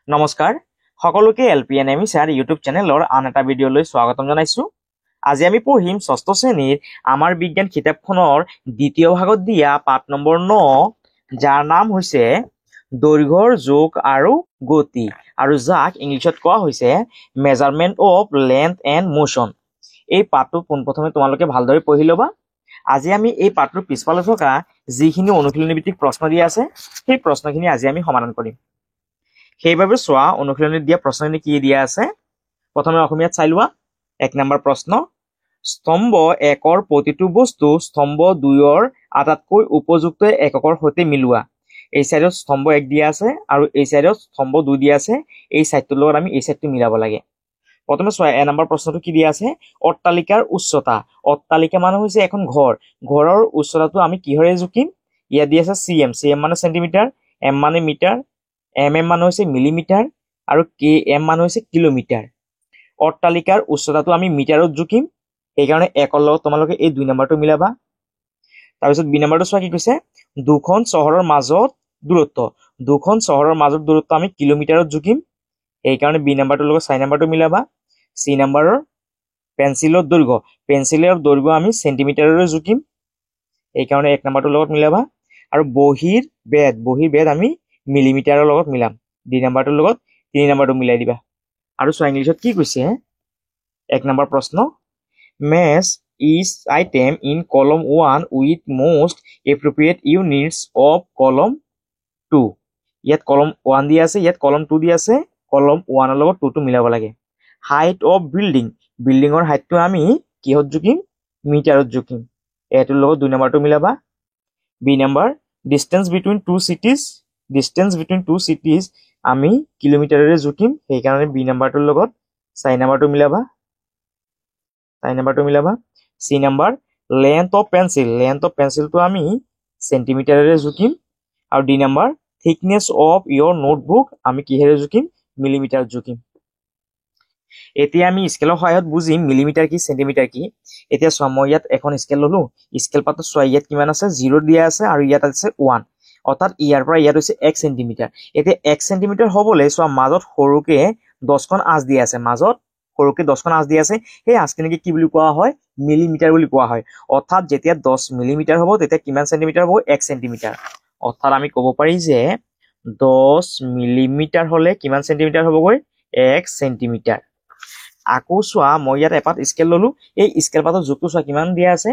নমস্কাৰ সকলোকে এলপিএনএমি sir YouTube চেনেলৰ আন এটা ভিডিঅ'লৈ স্বাগতম জনাইছো। আজি আমি পঢ়িম ষষ্ঠ শ্ৰেণীৰ আমাৰ বিজ্ঞান কিতাপখনৰ দ্বিতীয় ভাগত দিয়া পাঠ নম্বৰ 9, যাৰ নাম হৈছে দৈৰ্ঘ্যৰ জোখ আৰু গতি, আৰু যাক ইংলিছত কোৱা হৈছে measurement of length and motion. এই পাঠটো পোনপ্ৰথমে তোমালোকে ভালদৰে পঢ়ি ল'বা। আজি আমি এই পাঠটোৰ পিছফালে থকা যিখিনি অনুশীলনী ভিত্তিক প্ৰশ্ন দিয়া আছে সেই প্ৰশ্নখিনি আজি আমি সমাধান কৰিম। সেইবাবে চোৱা অনুশীলনীত দিয়া প্ৰশ্নখিনি কি দিয়া আছে। প্ৰথমে অসমীয়াত চাই লোৱা। 1 নম্বৰ প্ৰশ্ন, স্তম্ভ 1ৰ প্ৰতিটো বস্তু স্তম্ভ 2ৰ আটাইতকৈ উপযুক্ত এককৰ সৈতে মিলোৱা। এই সাইডত স্তম্ভ 1 দিয়া আছে আৰু এই সাইডত স্তম্ভ 2 দিয়া আছে। এই সাইডটোৰ লগত আমি এই সাইডটো মিলাব লাগে। প্ৰথমে চোৱা 1 নম্বৰ প্ৰশ্নটো কি দিয়া আছে, অট্টালিকাৰ উচ্চতা। অট্টালিকা মানে হৈছে এখন ঘৰ। ঘৰৰ উচ্চতাটো আমি কিহৰে জুকিম? ইয়াত দিয়া আছে cm, cm মানে সেন্টিমিটাৰ, m মানে মিটাৰ, mm মানে হৈছে মিলিমিটাৰ আৰু km মানে হৈছে কিলোমিটাৰ। অট্টালিকাৰ উচ্চতাটো আমি মিটাৰত জুকিম, সেইকাৰণে 1ৰ লগত তোমালোকে এই 2 নম্বৰটো মিলাবা। তাৰপিছত বি নম্বৰটো চোৱা কি কৈছে, দুখন চহৰৰ মাজত দূৰত্ব। দুখন চহৰৰ মাজত দূৰত্ব আমি কিলোমিটাৰত জুকিম, সেইকাৰণে বি নম্বৰটোৰ লগত 4 নম্বৰটো মিলাবা। চি নম্বৰৰ পেন্সিলৰ দৈৰ্ঘ্য। পেন্সিলৰ দৈৰ্ঘ্য আমি সেন্টিমিটাৰৰে জুকিম, সেইকাৰণে 1 নম্বৰটোৰ লগত মিলাবা। আৰু বহিৰ বেদ আমি মিলিমিটাৰৰ লগত মিলাম, 2 নম্বৰটোৰ লগত 3 নম্বৰটো মিলাই দিবা। আৰু চোৱা ইংলিছত কি কৈছে, 1 নম্বৰ প্ৰশ্ন, মেচ ইচ আইটেম ইন কলম 1 with most appropriate units of কলম 2। ইয়াত কলম 1 দিয়া আছে, ইয়াত কলম 2 দিয়া আছে। কলম 1ৰ লগত 2টো মিলাব লাগে। হাইট অফ বিল্ডিং, বিল্ডিঙৰ হাইটটো আমি কিহত জুকিম? মিটাৰত জুকিম, এইটোৰ লগত 2 নম্বৰটো মিলাবা। B number, distance between two cities. Distance between two cities আমি কিলোমিটাৰেৰে জুকিম, সেইকাৰণে বি নম্বৰটোৰ লগত 4 নম্বৰটো মিলাবা। 4 নম্বৰটো মিলাবা। C number, length of pencil. Length of পেন্সিলটো আমি সেন্টিমিটাৰেৰে জুকিম। আৰু D number, thickness of your notebook আমি কিহেৰে জুকিম? মিলিমিটাৰত জুকিম। এতিয়া আমি স্কেলৰ সহায়ত বুজিম মিলিমিটাৰ কি সেন্টিমিটাৰ কি। এতিয়া চোৱা, মই ইয়াত এখন স্কেল ললো। স্কেল পাতত চোৱা ইয়াত কিমান আছে, 0 দিয়া আছে আৰু ইয়াত আছে 1, অৰ্থাৎ ইয়াৰ পৰা ইয়াত হৈছে 1 সেন্টিমিটাৰ। এতিয়া 1 সেন্টিমিটাৰ হবলৈ চোৱা মাজত সৰুকে 10খন আঁচ দিয়া আছে, মাজত সৰুকে 10খন আঁচ দিয়া আছে। সেই আঁচখিনিকে কি বুলি কোৱা হয়? মিলিমিটাৰ বুলি কোৱা হয়। অৰ্থাৎ যেতিয়া 10 মিলিমিটাৰ হ'ব তেতিয়া কিমান সেন্টিমিটাৰ হ'ব? 1 সেন্টিমিটাৰ। অৰ্থাৎ আমি ক'ব পাৰি যে 10 মিলিমিটাৰ হলে কিমান সেন্টিমিটাৰ হ'বগৈ? 1 সেন্টিমিটাৰ। আকৌ চোৱা, মই ইয়াত এপাত স্কেল ললো। এই স্কেল পাতৰ জোখটো চোৱা কিমান দিয়া আছে,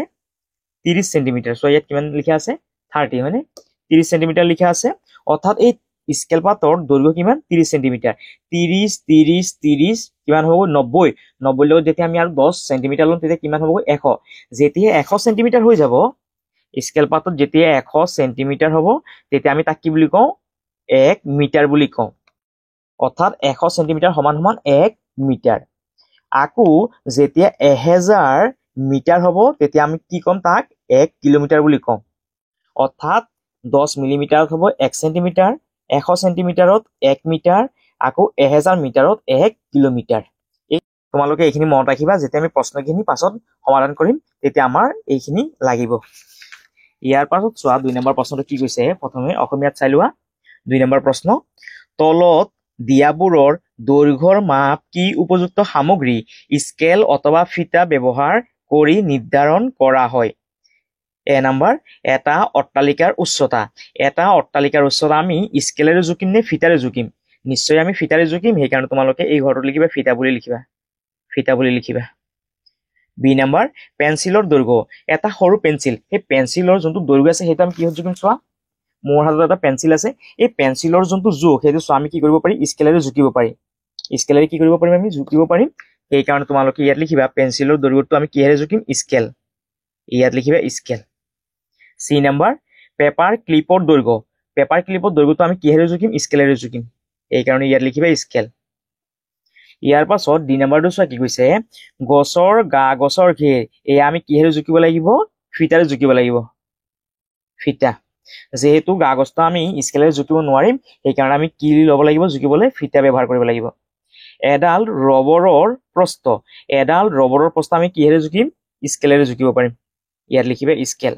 30 সেন্টিমিটাৰ। চোৱা ইয়াত কিমান লিখা আছে? 30, হয়নে? 30 সেন্টিমিটাৰ লিখা আছে। অৰ্থাৎ এই স্কেল পাতৰ দৈৰ্ঘ্য কিমান? 30 সেন্টিমিটাৰ। 30 কিমান হ'ব? 90। 90 লগত যেতিয়া আমি আৰু 10 সেন্টিমিটাৰ লম তেতিয়া কিমান হ'ব? 100। যেতিয়া 100 সেন্টিমিটাৰ হৈ যাব, স্কেল পাতত যেতিয়া 100 সেন্টিমিটাৰ হ'ব তেতিয়া আমি তাক কি বুলি কওঁ? 1 মিটাৰ বুলি কওঁ। অৰ্থাৎ 100 সেন্টিমিটাৰ সমান 1 মিটাৰ। আকৌ যেতিয়া 1000 মিটাৰ হ'ব তেতিয়া আমি কি ক'ম? তাক 1 কিলোমিটাৰ বুলি কওঁ। অৰ্থাৎ 10 মিলিমিটাৰত হ'ব 1 সেন্টিমিটাৰ, 100 সেন্টিমিটাৰত 1 মিটাৰ, আকৌ 1000 মিটাৰত 1 কিলোমিটাৰ। তোমালোকে এইখিনি মনত ৰাখিবা, যেতিয়া আমি প্ৰশ্নখিনি পাছত সমাধান কৰিম তেতিয়া আমাৰ এইখিনি লাগিব। ইয়াৰ পাছত চোৱা 2 নম্বৰ প্ৰশ্নটো কি কৈছে, প্ৰথমে অসমীয়াত চাই লোৱা। 2 নম্বৰ প্ৰশ্ন, তলত দিয়াবোৰৰ দৈৰ্ঘ্যৰ মাপ কি উপযুক্ত সামগ্ৰী স্কেল অথবা ফিতা ব্যৱহাৰ কৰি নিৰ্ধাৰণ কৰা হয়? এ নম্বৰ, এটা অট্টালিকাৰ উচ্চতা। এটা অট্টালিকাৰ উচ্চতা আমি স্কেলেৰে জুকিম নে ফিতাৰে জুকিম? নিশ্চয় আমি ফিতাৰে জুকিম, সেইকাৰণে তোমালোকে এই ঘৰটো লিখিবা ফিতা বুলি লিখিবা, ফিতা বুলি লিখিবা। বি নম্বৰ, পেন্সিলৰ দৈৰ্ঘ্য। এটা সৰু পেন্সিল, সেই পেন্সিলৰ যোনটো দৈৰ্ঘ্য আছে সেইটো আমি কিহত জুকিম? চোৱা, মোৰ হাতত এটা পেন্সিল আছে। এই পেন্সিলৰ যোনটো জোখ সেইটো চোৱা আমি কি কৰিব পাৰি? স্কেলেৰে জুকিব পাৰি। স্কেলেৰে কি কৰিব পাৰিম? আমি জুকিব পাৰিম। সেইকাৰণে তোমালোকে ইয়াত লিখিবা পেন্সিলৰ দৈৰ্ঘ্যটো আমি কিহেৰে জুকিম? স্কেল। ইয়াত লিখিবা স্কেল। চি নম্বৰ, পেপাৰ ক্লিপৰ দৈৰ্ঘ্য। পেপাৰ ক্লিপৰ দৈৰ্ঘ্যটো আমি কিহেৰে জুকিম? স্কেলেৰে জুকিম, সেইকাৰণে ইয়াত লিখিবা স্কেল। ইয়াৰ পাছত ডি নম্বৰটো চোৱা কি কৈছে, গছৰ গছৰ ঘেৰ। এয়া আমি কিহেৰে জুকিব লাগিব? ফিতাৰে জুকিব লাগিব, ফিতা। যেহেতু গছটো আমি স্কেলেৰে জুকিব নোৱাৰিম, সেইকাৰণে আমি কি ল'ব লাগিব জুকিবলৈ? ফিতা ব্যৱহাৰ কৰিব লাগিব। এডাল ৰবৰৰ প্ৰস্থ। এডাল ৰবৰৰ প্ৰস্থ আমি কিহেৰে জুকিম? স্কেলেৰে জুকিব পাৰিম, ইয়াত লিখিবা স্কেল।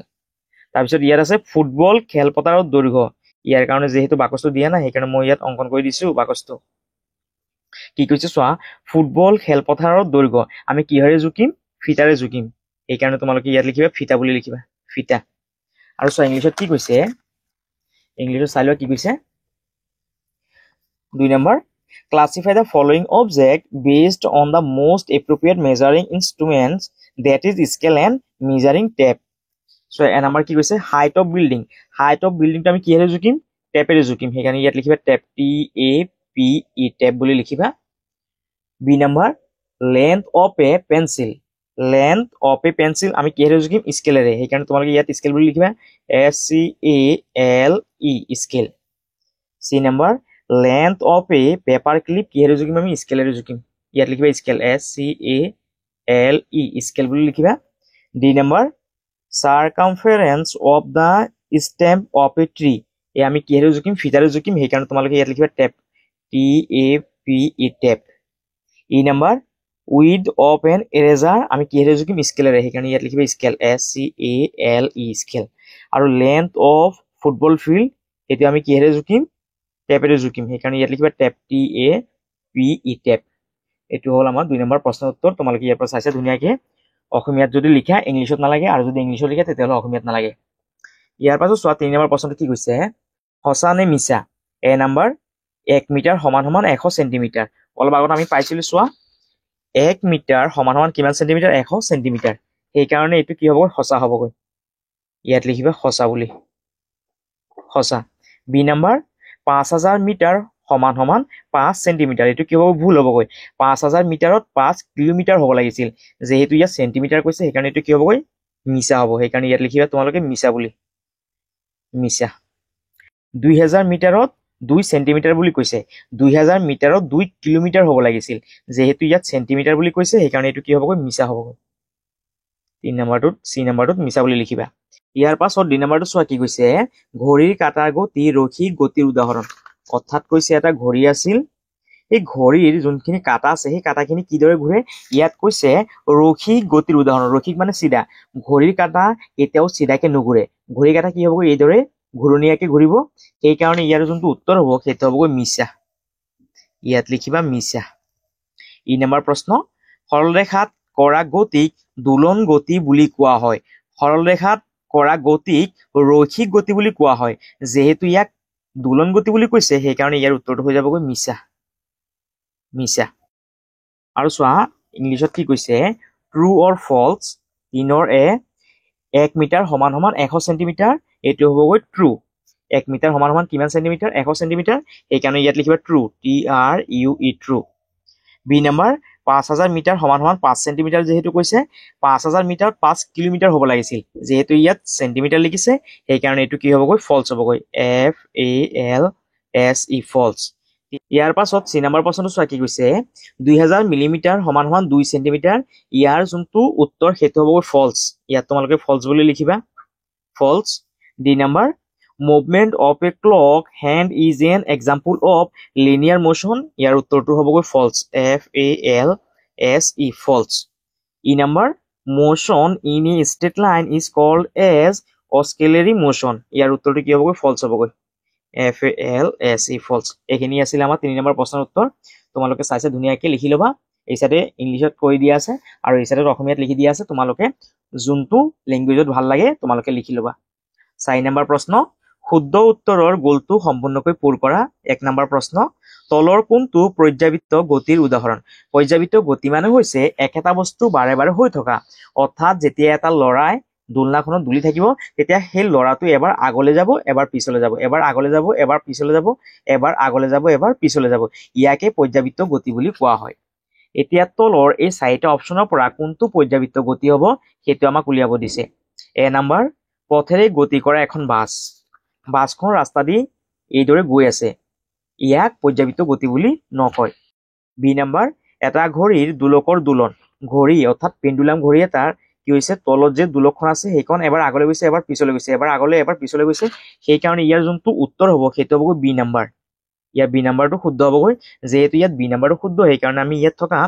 তাৰপিছত ইয়াত আছে ফুটবল খেলপথাৰৰ দৈৰ্ঘ্য। ইয়াৰ কাৰণে যেহেতু বাকচটো দিয়া নাই সেইকাৰণে মই ইয়াত অংকন কৰি দিছো বাকচটো। কি কৈছে চোৱা ফুটবল খেলপথাৰৰ দৈৰ্ঘ্য আমি কিহৰে জুকিম ফিটাৰে জুকিম এইকাৰণে তোমালোকে ইয়াত লিখিবা ফিটা বুলি লিখিবা ফিটা আৰু চোৱা ইংলিছত কি কৈছে ইংলিছত চাই লোৱা কি কৈছে 2 number classify the following object based on the most appropriate measuring instruments that is scale and measuring tape so a number কি কৈছে height of building টো আমি কিহেৰে জুকিম টেপেৰে জুকিম সেইকাৰণে ইয়াত লিখিবা tape T A P E tape বুলি লিখিবা B number length of a pencil আমি কিহেৰে জুকিম স্কেলেৰে সেইকাৰণে তোমালোকে ইয়াত স্কেল বুলি লিখিবা S C A L E scale C number length of a paper clip কিহেৰে জুকিম আমি স্কেলেৰে জুকিম ইয়াত লিখিবা scale S C A L E scale বুলি লিখিবা D number circumference of the stem of a tree এই আমি কিহেৰে জুকিম ফিটাৰে জুকিম সেইকাৰণে তোমালোকে ইয়াত লিখিবা tape T A P E tape E number width of an eraser আমি কিহেৰে জুকিম স্কেলেৰে সেইকাৰণে ইয়াত লিখিবা scale S C A L E scale আৰু length of football field এইটো আমি কিহেৰে জুকিম টেপেৰে জুকিম সেইকাৰণে ইয়াত লিখিবা tape T A P E tape এইটো হ'ল আমাৰ 2 নম্বৰ প্ৰশ্নৰ উত্তৰ তোমালোকে ইয়াৰ পৰা চাইছা ধুনীয়াকৈ অসমীয়াত যদি লিখা ইংলিছত নালাগে আৰু যদি ইংলিছত লিখা তেতিয়াহ'লে অসমীয়াত নালাগে ইয়াৰ পাছত চোৱা 3 নম্বৰ প্ৰশ্নটো কি কৈছে সঁচা নে মিছা এ নম্বৰ 1 মিটাৰ সমান সমান 100 চেণ্টিমিটাৰ অলপ আগত আমি পাইছিলোঁ চোৱা 1 মিটাৰ সমান সমান কিমান চেণ্টিমিটাৰ 100 চেণ্টিমিটাৰ সেইকাৰণে এইটো কি হ'বগৈ সঁচা হ'বগৈ ইয়াত লিখিবা সঁচা বুলি সঁচা বি নম্বৰ 5000 মিটাৰ সমান সমান 5 চেণ্টিমিটাৰ এইটো কি হ'ব ভুল হ'বগৈ 5000 মিটাৰত 5 কিলোমিটাৰ হ'ব লাগিছিল যেহেতু ইয়াত চেণ্টিমিটাৰ কৈছে সেইকাৰণে এইটো কি হ'বগৈ মিছা হ'ব সেইকাৰণে ইয়াত লিখিবা তোমালোকে মিছা বুলি মিছা 2000 মিটাৰত 2 চেণ্টিমিটাৰ বুলি কৈছে 2000 মিটাৰত 2 কিলোমিটাৰ হ'ব লাগিছিল যেহেতু ইয়াত চেণ্টিমিটাৰ বুলি কৈছে সেইকাৰণে এইটো কি হ'বগৈ মিছা হ'বগৈ 3 নম্বৰটোত চি নম্বৰটোত মিছা বুলি লিখিবা ইয়াৰ পাছত 2 নম্বৰটো চোৱা কি কৈছে ঘড়ীৰ কাটাৰ গতি ৰৈখিক গতিৰ উদাহৰণ অৰ্থাৎ কৈছে এটা ঘড়ী আছিল এই ঘড়ীৰ যোনখিনি কাটা আছে সেই কাটাখিনি কিদৰে ঘূৰে ইয়াত কৈছে ৰৈখিক গতিৰ উদাহৰণ ৰৈখিক মানে চিধা ঘড়ীৰ কাটা এতিয়াও চিধাকে নুঘূৰে ঘড়ীৰ কাটা কি হ'বগৈ এইদৰে ঘূৰণীয়াকে ঘূৰিব সেইকাৰণে ইয়াৰ যোনটো উত্তৰ হ'ব সেইটো হ'বগৈ মিছা ইয়াত লিখিবা মিছা ই নম্বৰ প্ৰশ্ন সৰলৰেখাত কৰা গতিক দোলন গতি বুলি কোৱা হয় সৰলৰেখাত কৰা গতিক ৰৈখিক গতি বুলি কোৱা হয় যেহেতু ইয়াক দোলন গতি বুলি কৈছে সেইকাৰণে ইয়াৰ উত্তৰটো হৈ যাবগৈ মিছা মিছা আৰু চোৱা ইংলিছত কি কৈছে ট্ৰু অৰ ফলছ 1 মিটাৰ সমান সমান 100 চেণ্টিমিটাৰ এইটো হ'বগৈ ট্ৰু 1 মিটাৰ সমান সমান কিমান চেণ্টিমিটাৰ 100 চেণ্টিমিটাৰ সেইকাৰণে ইয়াত লিখিবা true T R U E true B number 5000 metre সমান সমান 5 চেণ্টিমিটাৰ যেহেতু কৈছে 5000 মিটাৰত 5 কিলোমিটাৰ হ'ব লাগিছিল যেহেতু ইয়াত চেণ্টিমিটাৰ লিখিছে সেইকাৰণে এইটো কি হ'বগৈ ফলছ হ'বগৈ F A L S E ফলছ ইয়াৰ পাছত চি নম্বৰ প্ৰশ্নটো চোৱা কি কৈছে 2000 মিলিমিটাৰ সমান সমান 2 চেণ্টিমিটাৰ ইয়াৰ যোনটো উত্তৰ সেইটো হ'বগৈ ফলছ ইয়াত তোমালোকে ফলছ বুলি লিখিবা false D number movement of a clock hand is an example of linear motion ইয়াৰ উত্তৰটো হ'বগৈ false F A L S E false E number motion in a straight line is called as oscillatory motion ইয়াৰ উত্তৰটো কি হ'বগৈ false হ'বগৈ F A L S E false এইখিনি আছিলে আমাৰ 3 নম্বৰ প্ৰশ্নৰ উত্তৰ তোমালোকে চাইছে ধুনীয়াকৈ লিখি ল'বা এই চাইডে ইংলিছত কৈ দিয়া আছে আৰু এই চাইডে অসমীয়াত লিখি দিয়া আছে তোমালোকে যোনটো লেংগুৱেজত ভাল লাগে তোমালোকে লিখি ল'বা 4 নম্বৰ প্ৰশ্ন শুদ্ধ উত্তৰৰ গোলটো সম্পূৰ্ণকৈ পূৰ কৰা 1 নম্বৰ প্ৰশ্ন তলৰ কোনটো পৰ্যাবৃত্ত গতিৰ উদাহৰণ পৰ্যাবৃত্ত গতি মানে হৈছে একেটা বস্তু বাৰে বাৰে হৈ থকা অৰ্থাৎ যেতিয়া এটা লৰাই দোলনাখনত দুলি থাকিব তেতিয়া সেই লৰাটো এবাৰ আগলৈ যাব এবাৰ পিছলৈ যাব এবাৰ আগলৈ যাব এবাৰ পিছলৈ যাব এবাৰ আগলৈ যাব এবাৰ পিছলৈ যাব ইয়াকে পৰ্যাবৃত্ত গতি বুলি কোৱা হয় এতিয়া তলৰ এই 4টা অপচনৰ পৰা কোনটো পৰ্যাবৃত্ত গতি হ'ব সেইটো আমাক উলিয়াব দিছে এ নম্বৰ পথেৰে গতি কৰা এখন বাছখন ৰাস্তা দি এইদৰে গৈ আছে ইয়াক পৰ্যাবৃত্ত গতি বুলি নকয় বি নম্বৰ এটা ঘড়ীৰ দোলকৰ দোলন ঘড়ী অৰ্থাৎ পেণ্ডুলাম ঘড়ী এটাৰ কি হৈছে তলত যে দোলকখন আছে সেইখন এবাৰ আগলৈ গৈছে এবাৰ পিছলৈ গৈছে এবাৰ আগলৈ এবাৰ পিছলৈ গৈছে সেইকাৰণে ইয়াৰ যোনটো উত্তৰ হ'ব সেইটো হ'বগৈ বি নম্বৰ ইয়াৰ বি নম্বৰটো শুদ্ধ হ'বগৈ যেহেতু ইয়াত বি নম্বৰটো শুদ্ধ সেইকাৰণে আমি ইয়াত থকা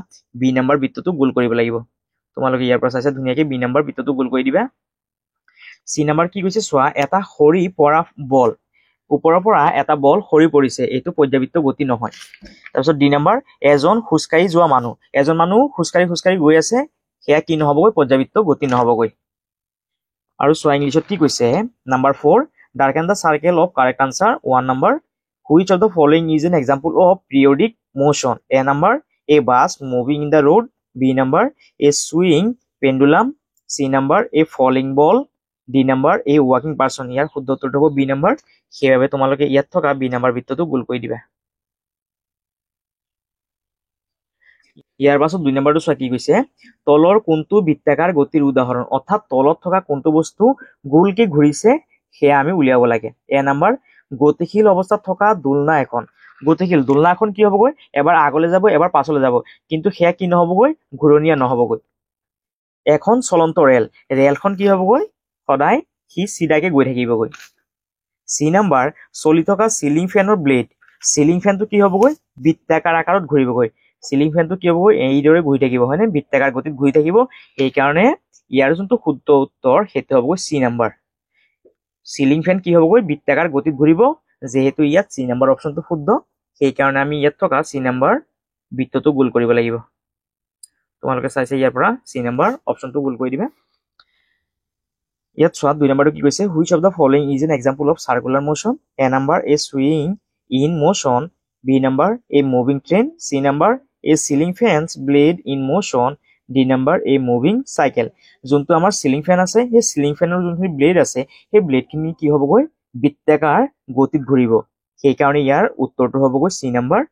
বি নম্বৰ বৃত্তটো গোল কৰিব লাগিব তোমালোকে ইয়াৰ পৰা চাইছা ধুনীয়াকৈ বি নম্বৰ বৃত্তটো গোল কৰি দিবা চি নম্বৰ কি কৈছে চোৱা এটা সৰি পৰা বল ওপৰৰ পৰা এটা বল সৰি পৰিছে এইটো পৰ্যাবৃত্ত গতি নহয় তাৰপিছত ডি নাম্বাৰ এজন খোজকাঢ়ি যোৱা মানুহ, এজন মানুহ খোজকাঢ়ি গৈ আছে, সেয়া কি নহ'বগৈ, পৰ্যাবৃত্ত গতি নহ'বগৈ। আৰু চোৱা ইংলিছত কি কৈছে, number 4 darken the circle of correct answer 1 number which of the following is an example of periodic motion, A number a bus moving in the road, B number a swing pendulum, C number a falling ball, D number a ৱাকিং person. ইয়াৰ শুদ্ধ উত্তৰটো হ'ব B number, সেইবাবে তোমালোকে ইয়াত থকা B number বৃত্তটো গোল কৰি দিবা। ইয়াৰ পাছত 2 নম্বৰটো চোৱা কি কৈছে, তলৰ কোনটো বৃত্তাকাৰ গতিৰ উদাহৰণ, অৰ্থাৎ তলত থকা কোনটো বস্তু গোলকে ঘূৰিছে সেয়া আমি উলিয়াব লাগে। এ নাম্বাৰ গতিশীল অৱস্থাত থকা দোলনা এখন, গতিশীল দোলনা এখন কি হ'বগৈ, এবাৰ আগলৈ যাব এবাৰ পাছলৈ যাব, কিন্তু সেয়া কি নহ'বগৈ, ঘূৰণীয়া নহ'বগৈ। এখন চলন্ত ৰেল, ৰেলখন কি হ'বগৈ, সদায় সি চিধাকে গৈ থাকিবগৈ। চি নাম্বাৰ চলি থকা চিলিং ফেনৰ ব্লেড, চিলিং ফেনটো কি হ'বগৈ, বৃত্তাকাৰ আকাৰত ঘূৰিবগৈ, চিলিং ফেনটো কি হ'বগৈ, এইদৰে ঘূৰি থাকিব হয়নে, বৃত্তাকাৰ গতিত ঘূৰি থাকিব। সেইকাৰণে ইয়াৰ যোনটো শুদ্ধ উত্তৰ সেইটো হ'বগৈ চি নাম্বাৰ, চিলিং ফেন কি হ'বগৈ, বৃত্তাকাৰ গতিত ঘূৰিব। যিহেতু ইয়াত চি নাম্বাৰ অপশ্যনটো শুদ্ধ, সেইকাৰণে আমি ইয়াত থকা চি নাম্বাৰ বৃত্তটো গোল কৰিব লাগিব। তোমালোকে চাইছে ইয়াৰ পৰা চি নাম্বাৰ অপশ্যনটো গোল কৰি দিবা। ইয়াত চোৱা 2 নম্বৰটো কি কৈছে, which of the following is an example of circular motion, A number a swing in motion, B number a moving train, C number a ceiling fan's blade in motion, D number a moving cycle. যোনটো আমাৰ ceiling fan আছে, সেই ceiling ফেনৰ যোনখিনি blade আছে, সেই ব্লেডখিনি কি হ'বগৈ, বৃত্তাকাৰ গতিত ঘূৰিব। সেইকাৰণে ইয়াৰ উত্তৰটো হ'বগৈ চি নাম্বাৰ,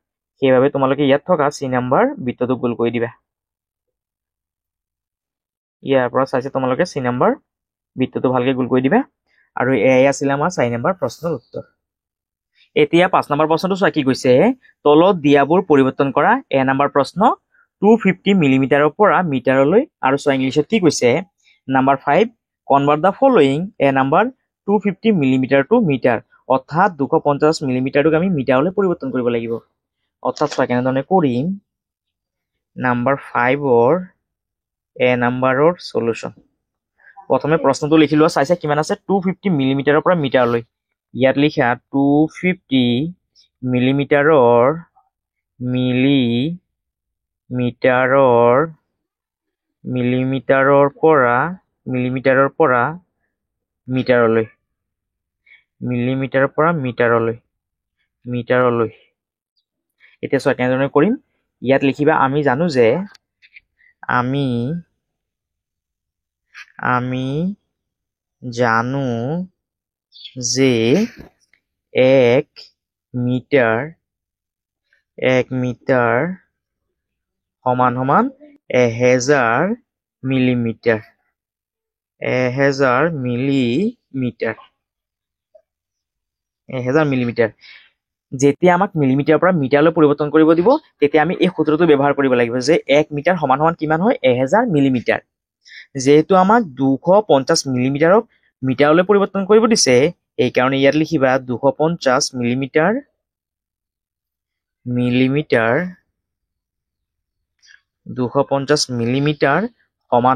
সেইবাবে তোমালোকে ইয়াত থকা চি নাম্বাৰ বৃত্তটো গোল কৰি দিবা। ইয়াৰ পৰা চাইছে তোমালোকে চি নাম্বাৰ বৃত্তটো ভালকে গোল কৰি দিবা। আৰু এয়াই আছিলে আমাৰ 4 নম্বৰ প্ৰশ্নৰ উত্তৰ। এতিয়া 5 নম্বৰ প্ৰশ্নটো চোৱা কি কৈছে, তলত দিয়াবোৰ পৰিৱৰ্তন কৰা। এ নম্বৰ প্ৰশ্ন 250 মিলিমিটাৰৰ পৰা মিটাৰলৈ। আৰু চোৱা ইংলিছত কি কৈছে, number 5 convert the following, A number 250 millimetre to metre, অৰ্থাৎ 250 মিলিমিটাৰটোক আমি মিটাৰলৈ পৰিৱৰ্তন কৰিব লাগিব। অৰ্থাৎ চোৱা কেনেধৰণে কৰিম, নাম্বাৰ 5ৰ এ নাম্বাৰৰ সলিউশ্যন। প্ৰথমে প্ৰশ্নটো লিখি লোৱা, চাইছে কিমান আছে, 250 মিলিমিটাৰৰ পৰা মিটাৰলৈ। ইয়াত লিখা 250 মিলিমিটাৰৰ মিলিমিটাৰৰ পৰা মিটাৰলৈ, মিলিমিটাৰৰ পৰা মিটাৰলৈ। এতিয়া চোৱা কেনেধৰণে কৰিম, ইয়াত লিখিবা, আমি জানো যে এক মিটাৰ সমান 1000 মিলিমিটাৰ। 1000 মিলিমিটাৰ। যেতিয়া আমাক মিলিমিটাৰৰ পৰা মিটাৰলৈ পৰিৱৰ্তন কৰিব দিব, তেতিয়া আমি এই সূত্ৰটো ব্যৱহাৰ কৰিব লাগিব যে 1 মিটাৰ সমান কিমান হয়, 1000 মিলিমিটাৰ। যেহেতু আমাক 250 মিলিমিটাৰক মিটাৰলৈ পৰিৱৰ্তন কৰিব দিছে, এইকাৰণে ইয়াত লিখিবা 250 মিলিমিটাৰ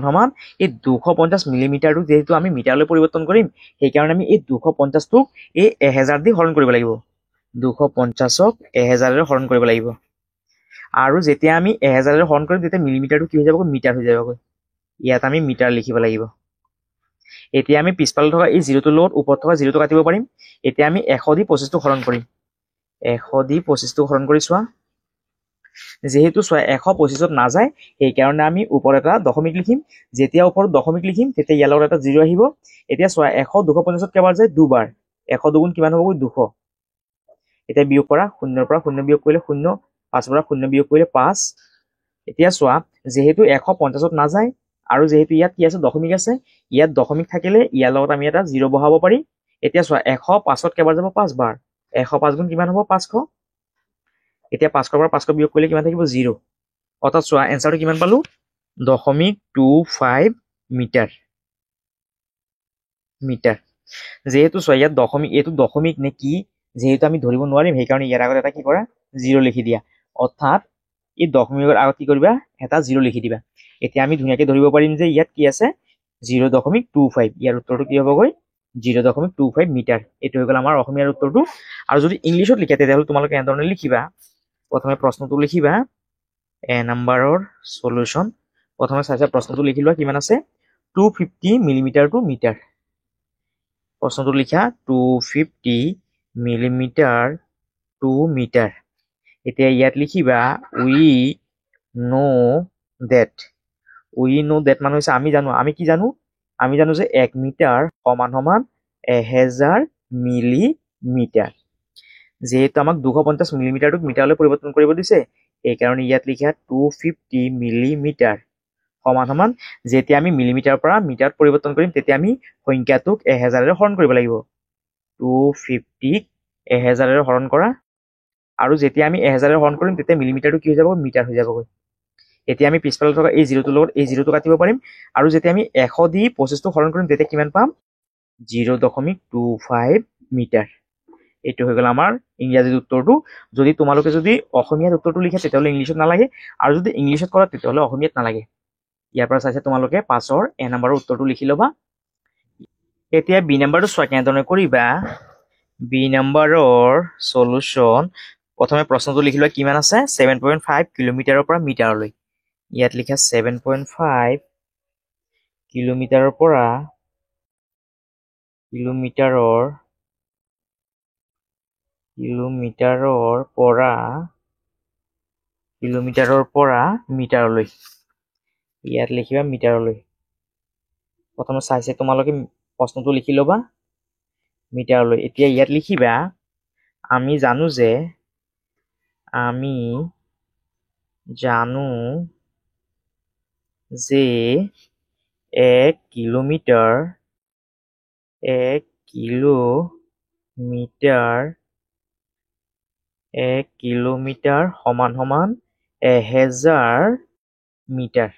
সমান এই 250 মিলিমিটাৰটো যেহেতু আমি মিটাৰলৈ পৰিৱৰ্তন কৰিম, সেইকাৰণে আমি এই 250টোক এই 1000 দি হৰণ কৰিব লাগিব। 250ক 1000ৰে হৰণ কৰিব লাগিব। আৰু যেতিয়া আমি 1000ৰে হৰণ কৰিম, তেতিয়া মিলিমিটাৰটো কি হৈ যাবগৈ, মিটাৰ হৈ যাবগৈ। ইয়াত আমি মিটাৰ লিখিব লাগিব। এতিয়া আমি পিছফালে থকা এই 0টোৰ লগত ওপৰত থকা 0টো কাটিব পাৰিম। এতিয়া আমি 100 দি 25টো হৰণ কৰিম। 100 দি 25টো হৰণ কৰি চোৱা, যেহেতু চোৱা 100 25ত নাযায়, সেইকাৰণে আমি ওপৰত এটা দশমিক লিখিম। যেতিয়া ওপৰত দশমিক লিখিম, তেতিয়া ইয়াৰ লগত এটা 0 আহিব। এতিয়া চোৱা 100 250ত কেইবাৰ যায়, দুবাৰ। 100 দুগুণ কিমান হ'বগৈ, 200। এতিয়া বিয়োগ কৰা, 0ৰ পৰা 0 বিয়োগ কৰিলে 0, 5ৰ পৰা 0 বিয়োগ কৰিলে 5। এতিয়া চোৱা, যিহেতু 150ত নাযায়, আৰু যিহেতু ইয়াত কি আছে, দশমিক আছে, ইয়াত দশমিক থাকিলে ইয়াৰ লগত আমি এটা 0 বহাব পাৰিম। এতিয়া চোৱা 100 5ত কেইবাৰ যাব, 5 বাৰ। 105 গুণ কিমান হ'ব, 500। এতিয়া 500ৰ পৰা 500 বিয়োগ কৰিলে কিমান থাকিব, 0। অৰ্থাৎ চোৱা এনচাৰটো কিমান পালো, 0.25 মিটাৰ। যেহেতু চোৱা ইয়াত দশমিক, এইটো দশমিক নে কি যিহেতু আমি ধৰিব নোৱাৰিম, সেইকাৰণে ইয়াৰ আগত এটা কি কৰা, 0 লিখি দিয়া। অৰ্থাৎ এই দশমিকৰ আগত কি কৰিবা, এটা 0 লিখি দিবা। এতিয়া আমি ধুনীয়াকে ধৰিব পাৰিম যে ইয়াত কি আছে, 0.25। ইয়াৰ উত্তৰটো কি হ'বগৈ, 0.25 মিটাৰ। এইটো হৈ গ'ল আমাৰ অসমীয়াৰ উত্তৰটো। আৰু যদি ইংলিছত লিখা, তেতিয়াহ'লে তোমালোকে এনেধৰণে লিখিবা, প্ৰথমে প্ৰশ্নটো লিখিবা এ নম্বৰৰ সলিউশন প্ৰথমে চাইছা প্ৰশ্নটো লিখি লোৱা কিমান আছে 250 মিলিমিটাৰ টু মিটাৰ প্ৰশ্নটো লিখা 250 মিলিমিটাৰ টু মিটাৰ এতিয়া ইয়াত লিখিবা উই নো ডেট মানে হৈছে আমি জানো আমি কি জানো আমি জানো যে 1 মিটাৰ সমান সমান 1000 মিলিমিটাৰ যেহেতু আমাক 250 মিলিমিটাৰটোক মিটাৰলৈ পৰিৱৰ্তন কৰিব দিছে এইকাৰণে ইয়াত লিখা 250 মিলিমিটাৰ সমান সমান যেতিয়া আমি মিলিমিটাৰৰ পৰা মিটাৰত পৰিৱৰ্তন কৰিম তেতিয়া আমি সংখ্যাটোক 1000 ৰে হৰণ কৰিব লাগিব 250 1000 ৰে হৰণ কৰা আৰু যেতিয়া আমি 1000 ৰে হৰণ কৰিম তেতিয়া মিলিমিটাৰটো কি হৈ যাব মিটাৰ হৈ যাবগৈ এতিয়া আমি পিছফালে থকা এই জিৰোটোৰ লগত এই জিৰোটো কাটিব পাৰিম আৰু যেতিয়া আমি 100 দি 25 টো হৰণ কৰিম তেতিয়া কিমান পাম 0.25 মিটাৰ এইটো হৈ গ'ল আমাৰ ইংৰাজী উত্তৰটো যদি তোমালোকে যদি অসমীয়া উত্তৰটো লিখা তেতিয়াহ'লে ইংলিছত নালাগে আৰু যদি ইংলিছত কৰা তেতিয়াহ'লে অসমীয়াত নালাগে ইয়াৰ পৰা চাইছে তোমালোকে 5ৰ এ নম্বৰৰ উত্তৰটো লিখি ল'বা এতিয়া বি নম্বৰটো চোৱা কেনেধৰণে কৰিবা বি নম্বৰৰ সলিউশন প্ৰথমে প্ৰশ্নটো লিখি লোৱা কিমান আছে 7.5 কিলোমিটাৰৰ পৰা মিটাৰলৈ ইয়াত লিখা 7.5 কিলোমিটাৰৰ পৰা মিটাৰলৈ ইয়াত লিখিবা মিটাৰলৈ প্ৰথমে চাইছে তোমালোকে প্ৰশ্নটো লিখি ল'বা মিটাৰলৈ এতিয়া ইয়াত লিখিবা আমি জানো যে 1 কিলোমিটাৰ সমান সমান 1000 মিটাৰ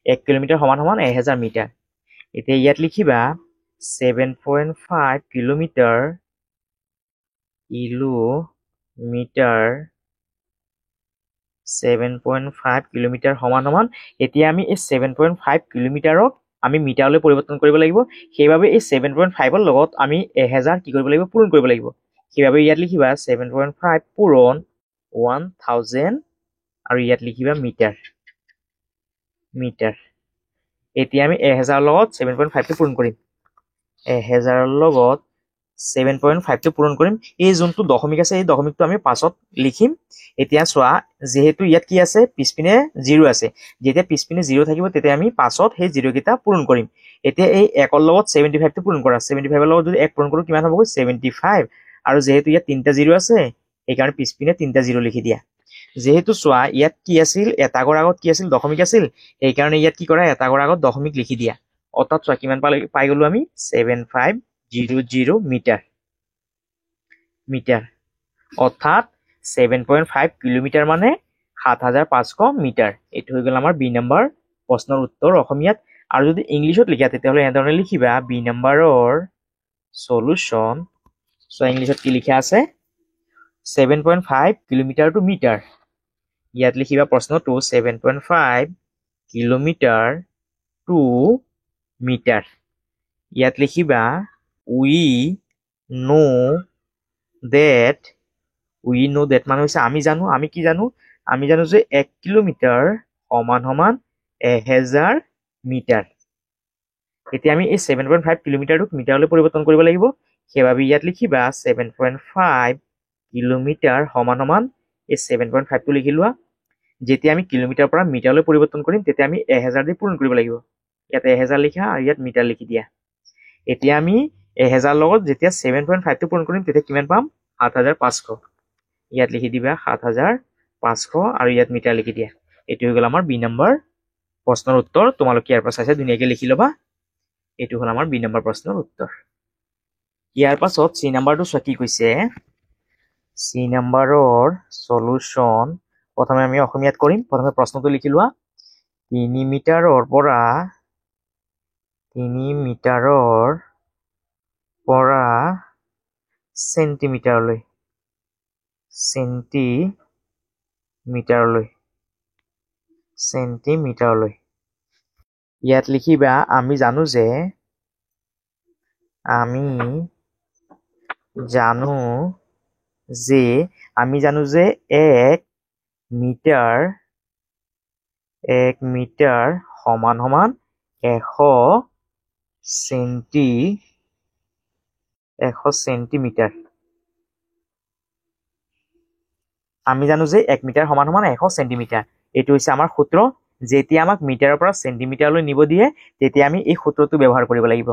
1 কিলোমিটাৰ সমান সমান 1000 মিটাৰ এতিয়া ইয়াত লিখিবা 7.5 কিলোমিটাৰ সমান সমান এতিয়া আমি এই 7.5 কিলোমিটাৰক আমি মিটাৰলৈ পৰিৱৰ্তন কৰিব লাগিব সেইবাবে এই 7.5 ৰ লগত আমি 1000 কি কৰিব লাগিব পূৰণ কৰিব লাগিব সেইবাবে ইয়াত লিখিবা 7.5 পূৰণ 1000 আৰু ইয়াত লিখিবা মিটাৰ এতিয়া আমি 1000 লগত 7.5 টো পূৰণ কৰিম 1000 লগত 7.5 টো পূৰণ কৰিম এই যোনটো দশমিক আছে এই দশমিকটো আমি পাছত লিখিম এতিয়া চোৱা যেহেতু ইয়াত কি আছে পিছপিনে 0 আছে যেতিয়া পিছপিনে 0 থাকিব তেতিয়া আমি পাছত সেই 0 কেইটা পূৰণ কৰিম এতিয়া এই 1 ৰ লগত 75 টো পূৰণ কৰা 75 ৰ লগত যদি 1 পূৰণ কৰো কিমান হ'ব 75 আৰু যেহেতু ইয়াত 3টা 0 আছে এইকাৰণে পিছপিনে 3টা 0 লিখি দিয়া যেহেতু চোৱা ইয়াত কি আছিল এটা গড় আগত কি আছিল দশমিক আছিল এইকাৰণে ইয়াত কি কৰা এটা গড় আগত দশমিক লিখি দিয়া অৰ্থাৎ চোৱা কিমান পাই গলো আমি 7500 মিটাৰ অৰ্থাৎ 7.5 কিলোমিটাৰ মানে 7500 মিটাৰ এইটো হৈ গ'ল আমাৰ বি নম্বৰ প্ৰশ্নৰ উত্তৰ অসমীয়াত আৰু যদি ইংলিছত লিখা তেতিয়াহ'লে এনেধৰণে লিখিবা বি নম্বৰৰ সলিউশন সো ইংলিছত কি লিখা আছে 7.5 কিলোমিটাৰ টু মিটাৰ ইয়াত লিখিবা প্ৰশ্নটো 7.5 কিলোমিটাৰ টু মিটাৰ ইয়াত লিখিবা উই নো ডেট মানে হৈছে আমি জানো আমি কি জানো আমি জানো যে 1 কিলোমিটাৰ সমান সমান 1000 মিটাৰ এতিয়া আমি এই 7.5 কিলোমিটাৰটোক মিটাৰলৈ পৰিৱৰ্তন কৰিব লাগিব সেইবাবে ইয়াত লিখিবা 7.5 কিলোমিটাৰ সমান সমান এই 7.5 টো লিখি লোৱা যেতিয়া আমি কিলোমিটাৰ পৰা মিটাৰলৈ পৰিৱৰ্তন কৰিম তেতিয়া আমি 1000 দি পূৰণ কৰিব লাগিব ইয়াত 1000 লিখা আৰু ইয়াত মিটাৰ লিখি দিয়া এতিয়া আমি 1000 লগত যেতিয়া 7.5 টো পূৰণ কৰিম তেতিয়া কিমান পাম 7500 ইয়াত লিখি দিবা 7500 আৰু ইয়াত মিটাৰ লিখি দিয়া এইটো হৈ গ'ল আমাৰ বি নম্বৰ প্ৰশ্নৰ উত্তৰ তোমালোকে ইয়াৰ পৰা চাইছে ধুনীয়াকৈ লিখি ল'বা এইটো হ'ল আমাৰ বি নম্বৰ প্ৰশ্নৰ উত্তৰ ইয়াৰ পাছত চি নম্বৰটো চোৱা কি কৈছে চি নম্বৰৰ সলিউশন প্ৰথমে আমি অসমীয়াত কৰিম প্ৰথমে প্ৰশ্নটো লিখি লোৱা 3 মিটাৰৰ পৰা চেণ্টিমিটাৰলৈ ইয়াত লিখিবা আমি জানো যে জানো যে আমি জানো যে 1 মিটাৰ সমান সমান 100 সেন্টিমিটাৰ। আমি জানো যে 1 মিটাৰ সমান সমান 100 সেন্টিমিটাৰ। এইটো হৈছে আমাৰ সূত্ৰ। যেতিয়া আমাক মিটাৰৰ পৰা সেন্টিমিটাৰলৈ নিব দিয়ে তেতিয়া আমি এই সূত্ৰটো ব্যৱহাৰ কৰিব লাগিব।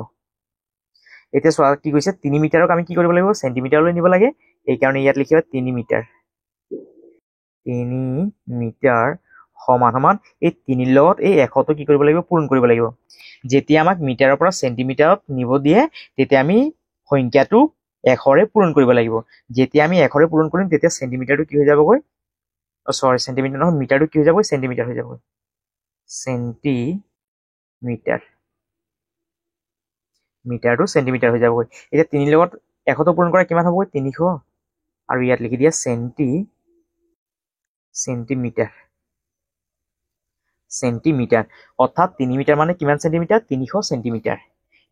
এতিয়া চোৱা কি কৈছে, 3 মিটাৰক আমি কি কৰিব লাগিব, সেন্টিমিটাৰলৈ নিব লাগে। এইকাৰণে ইয়াত লিখিবা 3 মিটাৰ। 3 মিটাৰ সমান সমান এই 3ৰ লগত এই 100টো কি কৰিব লাগিব, পূৰণ কৰিব লাগিব। যেতিয়া আমাক মিটাৰৰ পৰা সেন্টিমিটাৰত নিব দিয়ে তেতিয়া আমি সংখ্যাটো 100ৰে পূৰণ কৰিব লাগিব। যেতিয়া আমি 100ৰে পূৰণ কৰিম তেতিয়া সেন্টিমিটাৰটো কি হৈ যাবগৈ, সেন্টিমিটাৰ নহয়, মিটাৰটো কি হৈ যাবগৈ, সেন্টিমিটাৰ হৈ যাবগৈ। সেন্টিমিটাৰ, মিটাৰটো সেন্টিমিটাৰ হৈ যাবগৈ। এতিয়া 3ৰ লগত 100টো পূৰণ কৰা কিমান হ'বগৈ, 300। আৰু ইয়াত লিখি দিয়া সেন্টিমিটাৰ। সেন্টিমিটাৰ অৰ্থাৎ 3 মিটাৰ মানে কিমান সেন্টিমিটাৰ, 300 সেন্টিমিটাৰ।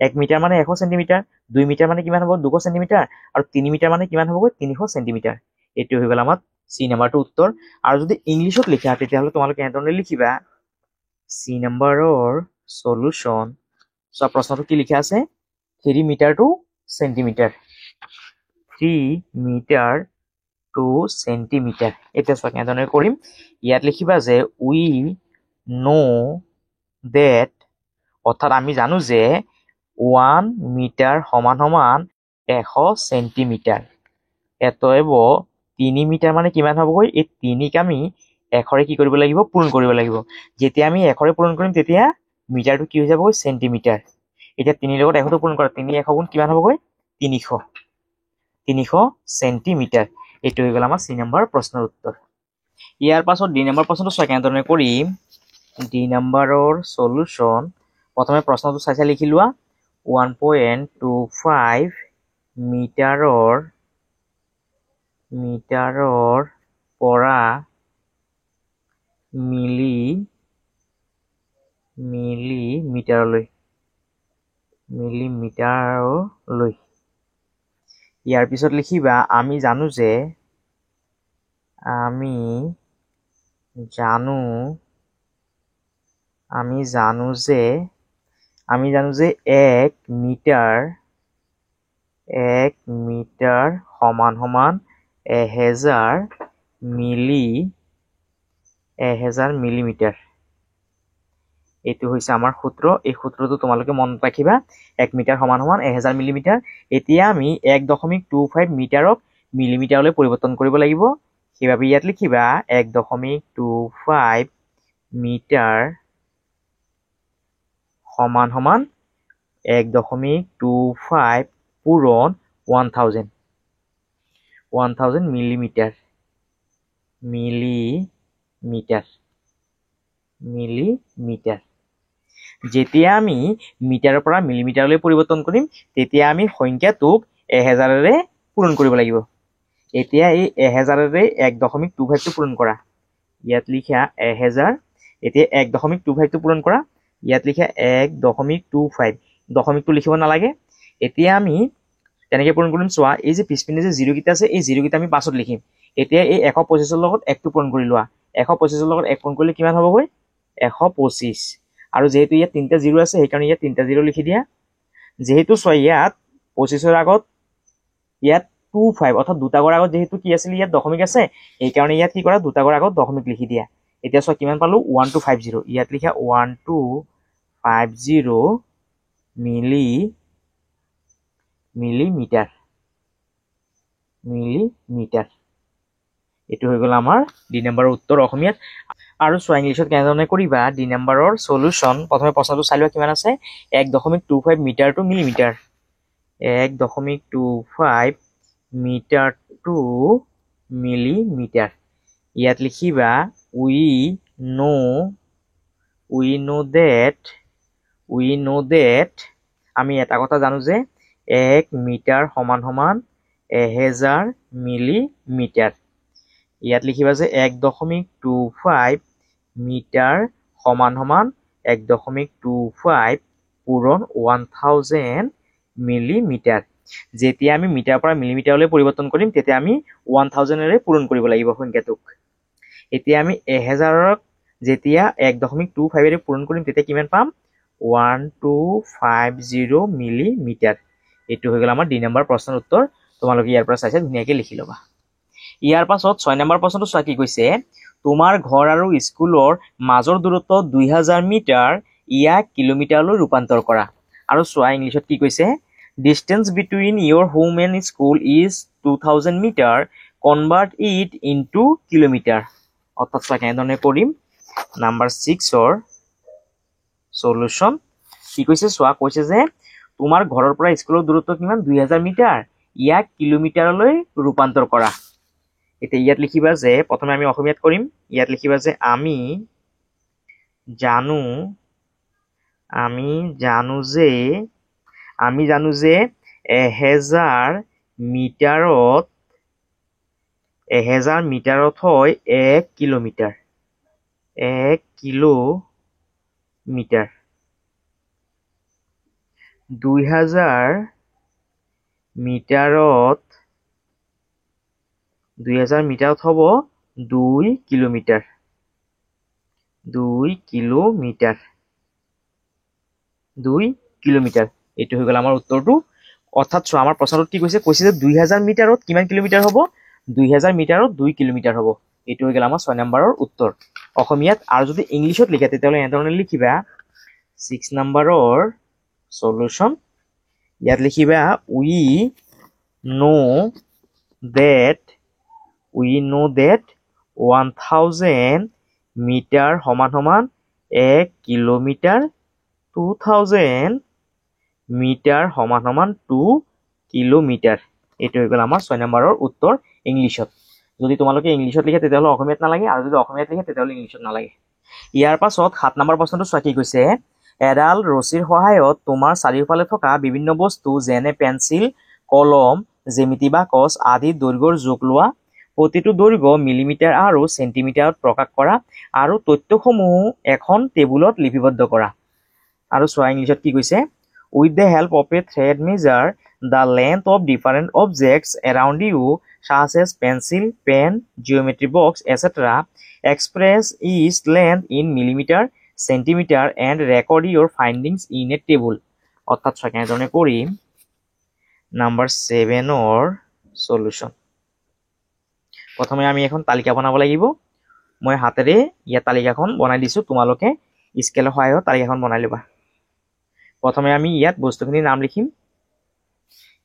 1 মিটাৰ মানে 100 সেন্টিমিটাৰ, 2 মিটাৰ মানে কিমান হ'ব, 200 সেন্টিমিটাৰ, আৰু 3 মিটাৰ মানে কিমান হ'বগৈ, 300 সেন্টিমিটাৰ। এইটো হৈ গ'ল আমাৰ চি নাম্বাৰটো উত্তৰ। আৰু যদি ইংলিছত লিখা তেতিয়াহ'লে তোমালোকে এনেধৰণে লিখিবা, চি নাম্বাৰৰ সলিউশ্যন। চোৱা প্ৰশ্নটো কি লিখা আছে, 3 metre to centimetre. 3 metre to centimetre. এতিয়া চোৱা কেনেধৰণে কৰিম, ইয়াত লিখিবা যে উই নো ডেট, অৰ্থাৎ আমি জানো যে 1 মিটাৰ সমান সমান 100 সেন্টিমিটাৰ। অতএব 3 মিটাৰ মানে কিমান হ'বগৈ, এই 3ক আমি 100ৰে কি কৰিব লাগিব, পূৰণ কৰিব লাগিব। যেতিয়া আমি 100ৰে পূৰণ কৰিম তেতিয়া মিটাৰটো কি হৈ যাবগৈ, সেন্টিমিটাৰ। এতিয়া 3ৰ লগত 100টো পূৰণ কৰা, 3 100 গুণ কিমান হ'বগৈ, 300 সেন্টিমিটাৰ। এইটো হৈ গ'ল আমাৰ চি নম্বৰ প্ৰশ্নৰ উত্তৰ। ইয়াৰ পাছত ডি নম্বৰ প্ৰশ্নটো চোৱা কেনেধৰণে কৰিম। ডি নম্বৰৰ সলিউশ্যন, প্ৰথমে প্ৰশ্নটো চাই চাই লিখি লোৱা। 1.25 মিটাৰৰ পৰা মিলিমিটাৰলৈ। ইয়াৰ পিছত লিখিবা আমি জানো যে 1 মিটাৰ সমান সমান 1000 মিলিমিটাৰ। এইটো হৈছে আমাৰ সূত্ৰ। এই সূত্ৰটো তোমালোকে মনত ৰাখিবা, 1 মিটাৰ সমান সমান 1000 মিলিমিটাৰ। এতিয়া আমি 1.25 মিটাৰক মিলিমিটাৰলৈ পৰিৱৰ্তন কৰিব লাগিব। সেইবাবে ইয়াত লিখিবা 1.25 মিটাৰ সমান সমান 1.25 পূৰণ 1000 মিলিমিটাৰ। যেতিয়া আমি মিটাৰৰ পৰা মিলিমিটাৰলৈ পৰিৱৰ্তন কৰিম তেতিয়া আমি সংখ্যাটোক 1000ৰে পূৰণ কৰিব লাগিব। এতিয়া এই 1000ৰে 1.25টো পূৰণ কৰা, ইয়াত লিখা 1000। এতিয়া 1.25টো পূৰণ কৰা, ইয়াত লিখা 1.25। দশমিকটো লিখিব নালাগে। এতিয়া আমি তেনেকে পূৰণ কৰিম। চোৱা এই যে পিছপিনে যে 0 আছে, এই 0 আমি পাছত লিখিম। এতিয়া এই 125ৰ লগত 1টো পূৰণ কৰি লোৱা। 125ৰ লগত 1 পূৰণ কৰিলে কিমান হ'বগৈ, 125। আৰু যিহেতু ইয়াত 3টা 0 আছে সেইকাৰণে ইয়াত 3টা 0 লিখি দিয়া। যেহেতু চোৱা ইয়াত 25ৰ আগত ইয়াত 25 অৰ্থাৎ দুটাগৰ আগত যেহেতু কি আছিল, ইয়াত দশমিক আছে, সেইকাৰণে ইয়াত কি কৰা, দুটাগৰ আগত দশমিক লিখি দিয়া। এতিয়া চোৱা কিমান পালো, 1250। ইয়াত লিখা 1250 মিলিমিটাৰ। এইটো হৈ গ'ল আমাৰ ডি নম্বৰৰ উত্তৰ অসমীয়াত। আৰু চোৱা ইংলিছত কেনেধৰণে কৰিবা, ডি নম্বৰৰ সলিউশ্যন। প্ৰথমে প্ৰশ্নটো চাই লোৱা কিমান আছে, 1.25 metre to millimetre. 1.25 metre to millimetre. ইয়াত লিখিবা উই নো ডেট আমি এটা কথা জানো যে 1 মিটাৰ সমান সমান 1000 মিলিমিটাৰ। ইয়াত লিখিবা যে 1.25 মিটাৰ সমান সমান 1.25 পূৰণ 1000 মিলিমিটাৰ। যেতিয়া আমি মিটাৰৰ পৰা মিলিমিটাৰলৈ পৰিৱৰ্তন কৰিম তেতিয়া আমি 1000ৰে পূৰণ কৰিব লাগিব সংখ্যাটোক। এতিয়া আমি 1000ক যেতিয়া 1.25ৰে পূৰণ কৰিম তেতিয়া কিমান পাম? 1250 মিলিমিটাৰ। এইটো হৈ গ'ল আমাৰ 2 নম্বৰ প্ৰশ্নৰ উত্তৰ। তোমালোকে ইয়াৰ পৰা চাইছে ধুনীয়াকৈ লিখি ল'বা। ইয়াৰ পাছত 6 নম্বৰ প্ৰশ্নটো চোৱা কি কৈছে, তোমাৰ ঘৰ আৰু স্কুলৰ মাজৰ দূৰত্ব 2000 মিটাৰ, ইয়াক কিলোমিটাৰলৈ ৰূপান্তৰ কৰা। আৰু চোৱা ইংলিছত কি কৈছে, distance between your home and school is 2000 metre, convert it into kilometre. অৰ্থাৎ চোৱা কেনেধৰণে কৰিম। নাম্বাৰ 6ৰ সলিউশ্যন কি কৈছে চোৱা, কৈছে যে তোমাৰ ঘৰৰ পৰা স্কুলৰ দূৰত্ব কিমান? 2000 মিটাৰ, ইয়াক কিলোমিটাৰলৈ ৰূপান্তৰ কৰা। এতিয়া ইয়াত লিখিবা যে, প্ৰথমে আমি অসমীয়াত কৰিম। ইয়াত লিখিবা যে আমি জানো যে 1000 মিটাৰত হয় 1 কিলোমিটাৰ। 1 কিলোমিটাৰ। 2000 মিটাৰত হ'ব 2 কিলোমিটাৰ। 2 কিলোমিটাৰ। 2 কিলোমিটাৰ। এইটো হৈ গ'ল আমাৰ উত্তৰটো। অৰ্থাৎ চোৱা আমাৰ প্ৰশ্নটোত কি কৈছে, কৈছে যে 2000 মিটাৰত কিমান কিলোমিটাৰ হ'ব? 2000 মিটাৰত 2 কিলোমিটাৰ হ'ব। এইটো হৈ গ'ল আমাৰ 6 নম্বৰৰ উত্তৰ অসমীয়াত। আৰু যদি ইংলিছত লিখা তেতিয়াহ'লে এনেধৰণে লিখিবা 6 নম্বৰৰ সলিউশ্যন। ইয়াত লিখিবা উই নো that 1000 মিটাৰ সমান 1 কিলোমিটাৰ, 2000 মিটাৰ সমান 2 কিলোমিটাৰ। এইটো হৈ গ'ল আমাৰ 6 নম্বৰৰ উত্তৰ ইংলিছত। যদি তোমালোকে ইংলিছত লিখে তেতিয়াহ'লে অসমীয়াত নালাগে, আৰু যদি অসমীয়াত লিখে তেতিয়াহ'লে ইংলিছত নালাগে। ইয়াৰ পাছত 7 নম্বৰ প্ৰশ্নটো চোৱা কি কৈছে, এডাল ৰছীৰ সহায়ত তোমাৰ চাৰিওফালে থকা বিভিন্ন বস্তু যেনে পেঞ্চিল, কলম, জ্যামিতি বাকচ আদি দৈৰ্ঘ্যৰ জোখ লোৱা। প্ৰতিটো দৈৰ্ঘ্য মিলিমিটাৰ আৰু চেণ্টিমিটাৰত প্ৰকাশ কৰা আৰু তথ্যসমূহ এখন টেবুলত লিপিবদ্ধ কৰা। আৰু চোৱা ইংলিছত কি কৈছে, with the help of a thread measure the length of different objects around you such as pencil, pen, geometry box, etc. Express each length in millimeter, centimeter and record your findings in a table. অৰ্থাৎ চোৱা কেনেধৰণে কৰিম। Number 7ৰ solution. প্ৰথমে আমি এখন তালিকা বনাব লাগিব। মই হাতেৰে ইয়াত তালিকাখন বনাই দিছোঁ, তোমালোকে স্কেলৰ সহায়ত তালিকাখন বনাই ল'বা। প্ৰথমে আমি ইয়াত বস্তুখিনিৰ নাম লিখিম।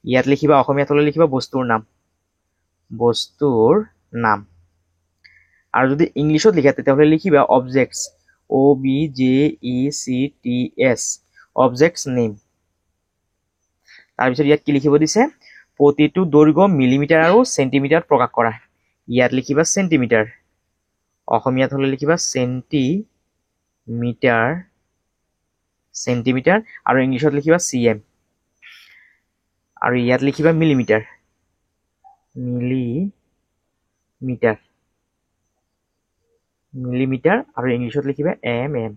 ইয়াত লিখিবা, অসমীয়াত হ'লে লিখিবা বস্তুৰ নাম। বস্তুৰ নাম। আৰু যদি ইংলিছত লিখা তেতিয়াহ'লে লিখিবা অবজেক্টছ, OBJECTS, অবজেক্টছ নেম। তাৰপিছত ইয়াত কি লিখিব দিছে, প্ৰতিটো দৈৰ্ঘ্য মিলিমিটাৰ আৰু চেণ্টিমিটাৰত প্ৰকাশ কৰা। ইয়াত লিখিবা চেণ্টিমিটাৰ। অসমীয়াত হ'লে লিখিবা চেণ্টিমিটাৰ আৰু ইংলিছত লিখিবা CM। আৰু ইয়াত লিখিবা মিলিমিটাৰ। মিলিমিটাৰ আৰু ইংলিছত লিখিবা MM।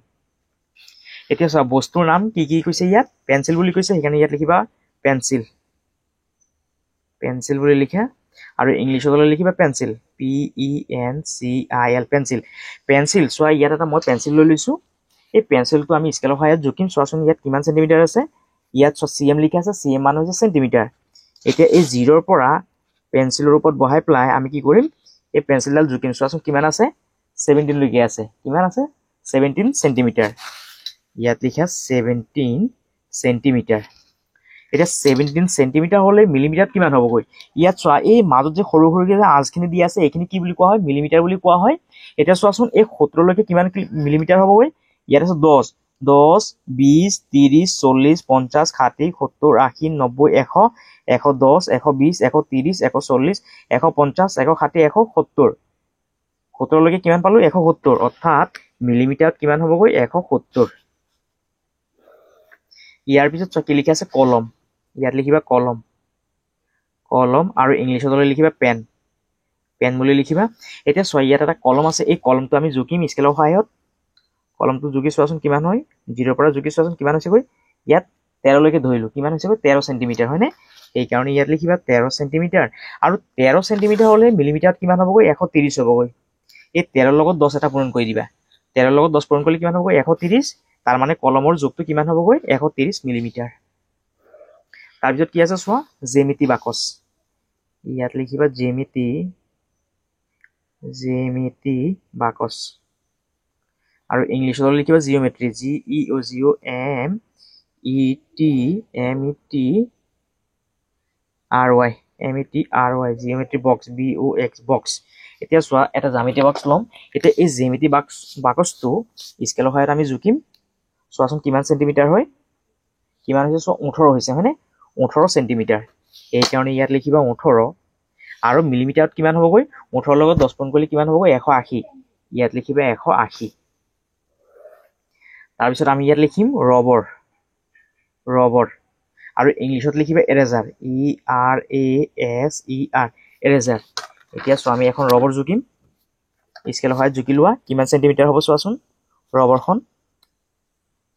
এতিয়া চোৱা বস্তুৰ নাম কি কি কৈছে, ইয়াত পেঞ্চিল বুলি কৈছে, সেইকাৰণে ইয়াত লিখিবা পেঞ্চিল। পেঞ্চিল বুলি লিখা। আৰু ইংলিছত হ'লে লিখিবা পেঞ্চিল, PENCIL, পেঞ্চিল। পেঞ্চিল চোৱা ইয়াত এটা মই পেঞ্চিল লৈ লৈছোঁ। এই পেঞ্চিলটো আমি স্কেলৰ সহায়ত জুখিম। চোৱাচোন ইয়াত কিমান চেণ্টিমিটাৰ আছে। ইয়াত CM লিখা আছে, CM মান হৈছে চেণ্টিমিটাৰ। এতিয়া এই 0ৰ পৰা পেঞ্চিলৰ ওপৰত বহাই পেলাই আমি কি কৰিম, এই পেঞ্চিলডাল জুখিম। চোৱাচোন কিমান আছে, 17 লৈকে আছে। কিমান আছে? 17 চেণ্টিমিটাৰ। ইয়াত লিখা 17 চেণ্টিমিটাৰ। এতিয়া 17 চেণ্টিমিটাৰ হ'লে মিলিমিটাৰত কিমান হ'বগৈ? ইয়াত চোৱা এই মাজত যে সৰু সৰুকৈ যে আঁচখিনি দি আছে, এইখিনি কি বুলি কোৱা হয়? মিলিমিটাৰ বুলি কোৱা হয়। এতিয়া চোৱাচোন এই 17লৈকে কিমান মিলিমিটাৰ হ'বগৈ? ইয়াত আছে 10, 20, 30, 40, 50, 60, 70, 80, 90, 100, 110, 120, 130, 140, 150, 160, 170। 17লৈকে কিমান পালো? 170। অৰ্থাৎ মিলিমিটাৰত কিমান হ'বগৈ? 170। ইয়াৰ পিছত চোৱা কি লিখা আছে, কলম। ইয়াত লিখিবা কলম। কলম আৰু ইংলিছত হ'লে লিখিবা পেন। পেন বুলি লিখিবা। এতিয়া চোৱা ইয়াত এটা কলম আছে, এই কলমটো আমি জুখিম স্কেলৰ সহায়ত। কলমটো জুখি চোৱাচোন কিমান হয়। 0ৰ পৰা জুখি চোৱাচোন কিমান হৈছেগৈ। ইয়াত 13লৈকে ধৰিলোঁ, কিমান হৈছেগৈ? 13 চেণ্টিমিটাৰ, হয়নে? সেইকাৰণে ইয়াত লিখিবা 13 চেণ্টিমিটাৰ। আৰু 13 চেণ্টিমিটাৰ হ'লে মিলিমিটাৰত কিমান হ'বগৈ 130 হ'বগৈ। এই 13 লগত 10 এটা পূৰণ কৰি দিবা। 13 লগত 10 পূৰণ কৰিলে কিমান হ'বগৈ 130। তাৰ মানে কলমৰ জোখটো কিমান হ'বগৈ 130 মিলিমিটাৰ। তাৰপিছত কি আছে চোৱা, জ্যামিতি বাকচ। ইয়াত লিখিবা জ্যামিতি বাকচ। আৰু ইংলিছত লিখিবা geometry, GEOMETRY, geometry box, BOX box. এতিয়া চোৱা এটা জ্যামিতি বাকচ ল'ম। এতিয়া এই জ্যামিতি বাকচটো স্কেলৰ সহায়ত আমি জুকিম। চোৱাচোন কিমান চেণ্টিমিটাৰ হয়, কিমান হৈছে চোৱা 18 হৈছে হয়নে, 18 চেণ্টিমিটাৰ। সেইকাৰণে ইয়াত লিখিবা 18। আৰু মিলিমিটাৰত কিমান হ'বগৈ 18 লগত 10 পূৰণ কৰিলে কিমান হ'বগৈ 180। ইয়াত লিখিবা 180। তাৰপিছত আমি ইয়াত লিখিম ৰবৰ। আৰু ইংলিছত লিখিবা এৰেজাৰ, ERASER, এৰেজাৰ। এতিয়া চোৱা আমি এখন ৰবৰ জুকিম। স্কেলৰ সহায়ত জুকি লোৱা কিমান চেণ্টিমিটাৰ হ'ব চোৱাচোন। ৰবৰখন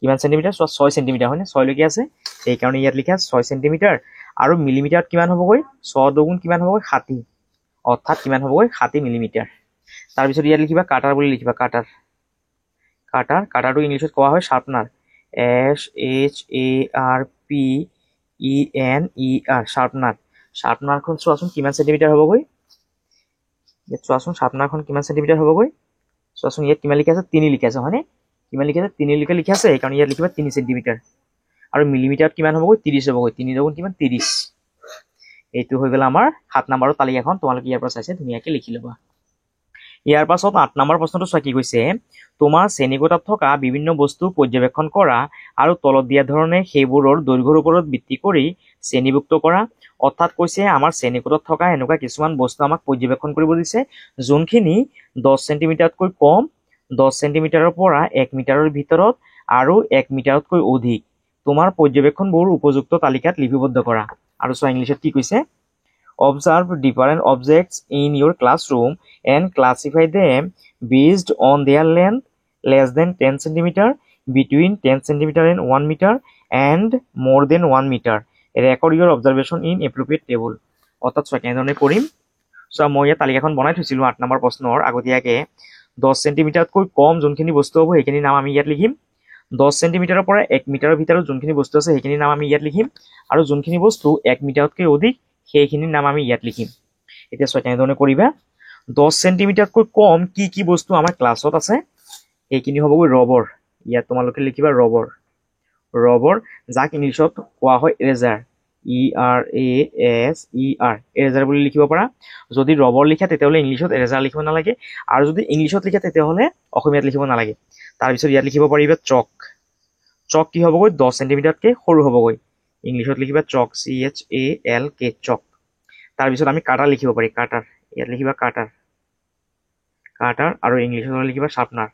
কিমান চেণ্টিমিটাৰ চোৱা 6 চেণ্টিমিটাৰ হয়নে, 6 লৈকে আছে। সেইকাৰণে ইয়াত লিখা 6 চেণ্টিমিটাৰ। আৰু মিলিমিটাৰত কিমান হ'বগৈ 6 দুগুণ কিমান হ'বগৈ 60, অৰ্থাৎ কিমান হ'বগৈ 60 মিলিমিটাৰ। তাৰপিছত ইয়াত লিখিবা কাটাৰ বুলি লিখিবা, কাটাৰটো ইংলিছত কোৱা হয় শাৰ্পনাৰ, SHARPENER, শাৰ্পনাৰখন চোৱাচোন কিমান চেণ্টিমিটাৰ হ'বগৈ। ইয়াত চোৱাচোন শাৰ্পনাৰখন কিমান চেণ্টিমিটাৰ হ'বগৈ। চোৱাচোন ইয়াত কিমান লিখা আছে 3 লিখা আছে হয়নে, কিমান লিখা আছে 3 লিখা আছে। সেইকাৰণে ইয়াত লিখিবা 3 চেণ্টিমিটাৰ। আৰু মিলিমিটাৰত কিমান হ'বগৈ 30 হ'বগৈ, 3 দুগুণ কিমান 30। এইটো হৈ গ'ল আমাৰ 7 নম্বৰৰ তালিকাখন। তোমালোকে ইয়াৰ পৰা চাইছে ধুনীয়াকৈ লিখি ল'বা। ইয়াৰ পাছত 8 নম্বৰ প্ৰশ্নটো চোৱা কি কৈছে, তোমাৰ শ্ৰেণীকোঠাত থকা বিভিন্ন বস্তু পৰ্যবেক্ষণ কৰা আৰু তলত দিয়া ধৰণে সেইবোৰৰ দৈৰ্ঘ্যৰ ওপৰত ভিত্তি কৰি শ্ৰেণীভুক্ত কৰা। অৰ্থাৎ কৈছে আমাৰ শ্ৰেণীকোঠাত থকা এনেকুৱা কিছুমান বস্তু আমাক পৰ্যবেক্ষণ কৰিব দিছে, যোনখিনি 10 চেণ্টিমিটাৰতকৈ কম, 10 চেণ্টিমিটাৰৰ পৰা 1 মিটাৰৰ ভিতৰত আৰু 1 মিটাৰতকৈ অধিক। তোমাৰ পৰ্যবেক্ষণবোৰ উপযুক্ত তালিকাত লিপিবদ্ধ কৰা। আৰু চোৱা ইংলিছত কি কৈছে, observe different objects in your classroom and classify them based on their length less than 10 centimeter, between 10 centimeter and 1 meter, and more than 1 meter. Record your observation in appropriate table. অৰ্থাৎ চোৱা কেনেধৰণে কৰিম। চোৱা মই ইয়াত তালিকাখন বনাই থৈছিলোঁ 8 নম্বৰ প্ৰশ্নৰ আগতীয়াকৈ। 10 চেণ্টিমিটাৰতকৈ কম যোনখিনি বস্তু হ'ব সেইখিনি নাম আমি ইয়াত লিখিম। 10 চেণ্টিমিটাৰৰ পৰা 1 মিটাৰৰ ভিতৰত যোনখিনি বস্তু আছে সেইখিনি নাম আমি ইয়াত লিখিম। আৰু যোনখিনি বস্তু 1 মিটাৰতকৈ অধিক সেইখিনিৰ নাম আমি ইয়াত লিখিম। এতিয়া চোৱা কেনেধৰণে কৰিবা। 10 চেণ্টিমিটাৰতকৈ কম কি বস্তু আমাৰ ক্লাছত আছে সেইখিনি হ'বগৈ ৰবৰ। ইয়াত তোমালোকে লিখিবা ৰবৰ, যাক ইংলিছত কোৱা হয় এৰেজাৰ, ERASER, এৰেজাৰ বুলি লিখিব পাৰা। যদি ৰবৰ লিখা তেতিয়াহ'লে ইংলিছত এৰেজাৰ লিখিব নালাগে, আৰু যদি ইংলিছত লিখা তেতিয়াহ'লে অসমীয়াত লিখিব নালাগে। তাৰপিছত ইয়াত লিখিব পাৰিবা চক কি হ'বগৈ 10 চেণ্টিমিটাৰতকৈ সৰু হ'বগৈ। ইংলিছত লিখিবা চক, CHALK, চক। তাৰপিছত আমি কাটাৰ লিখিব পাৰি, ইয়াত লিখিবা কাটাৰ, আৰু ইংলিছত লিখিবা শাৰ্পনাৰ,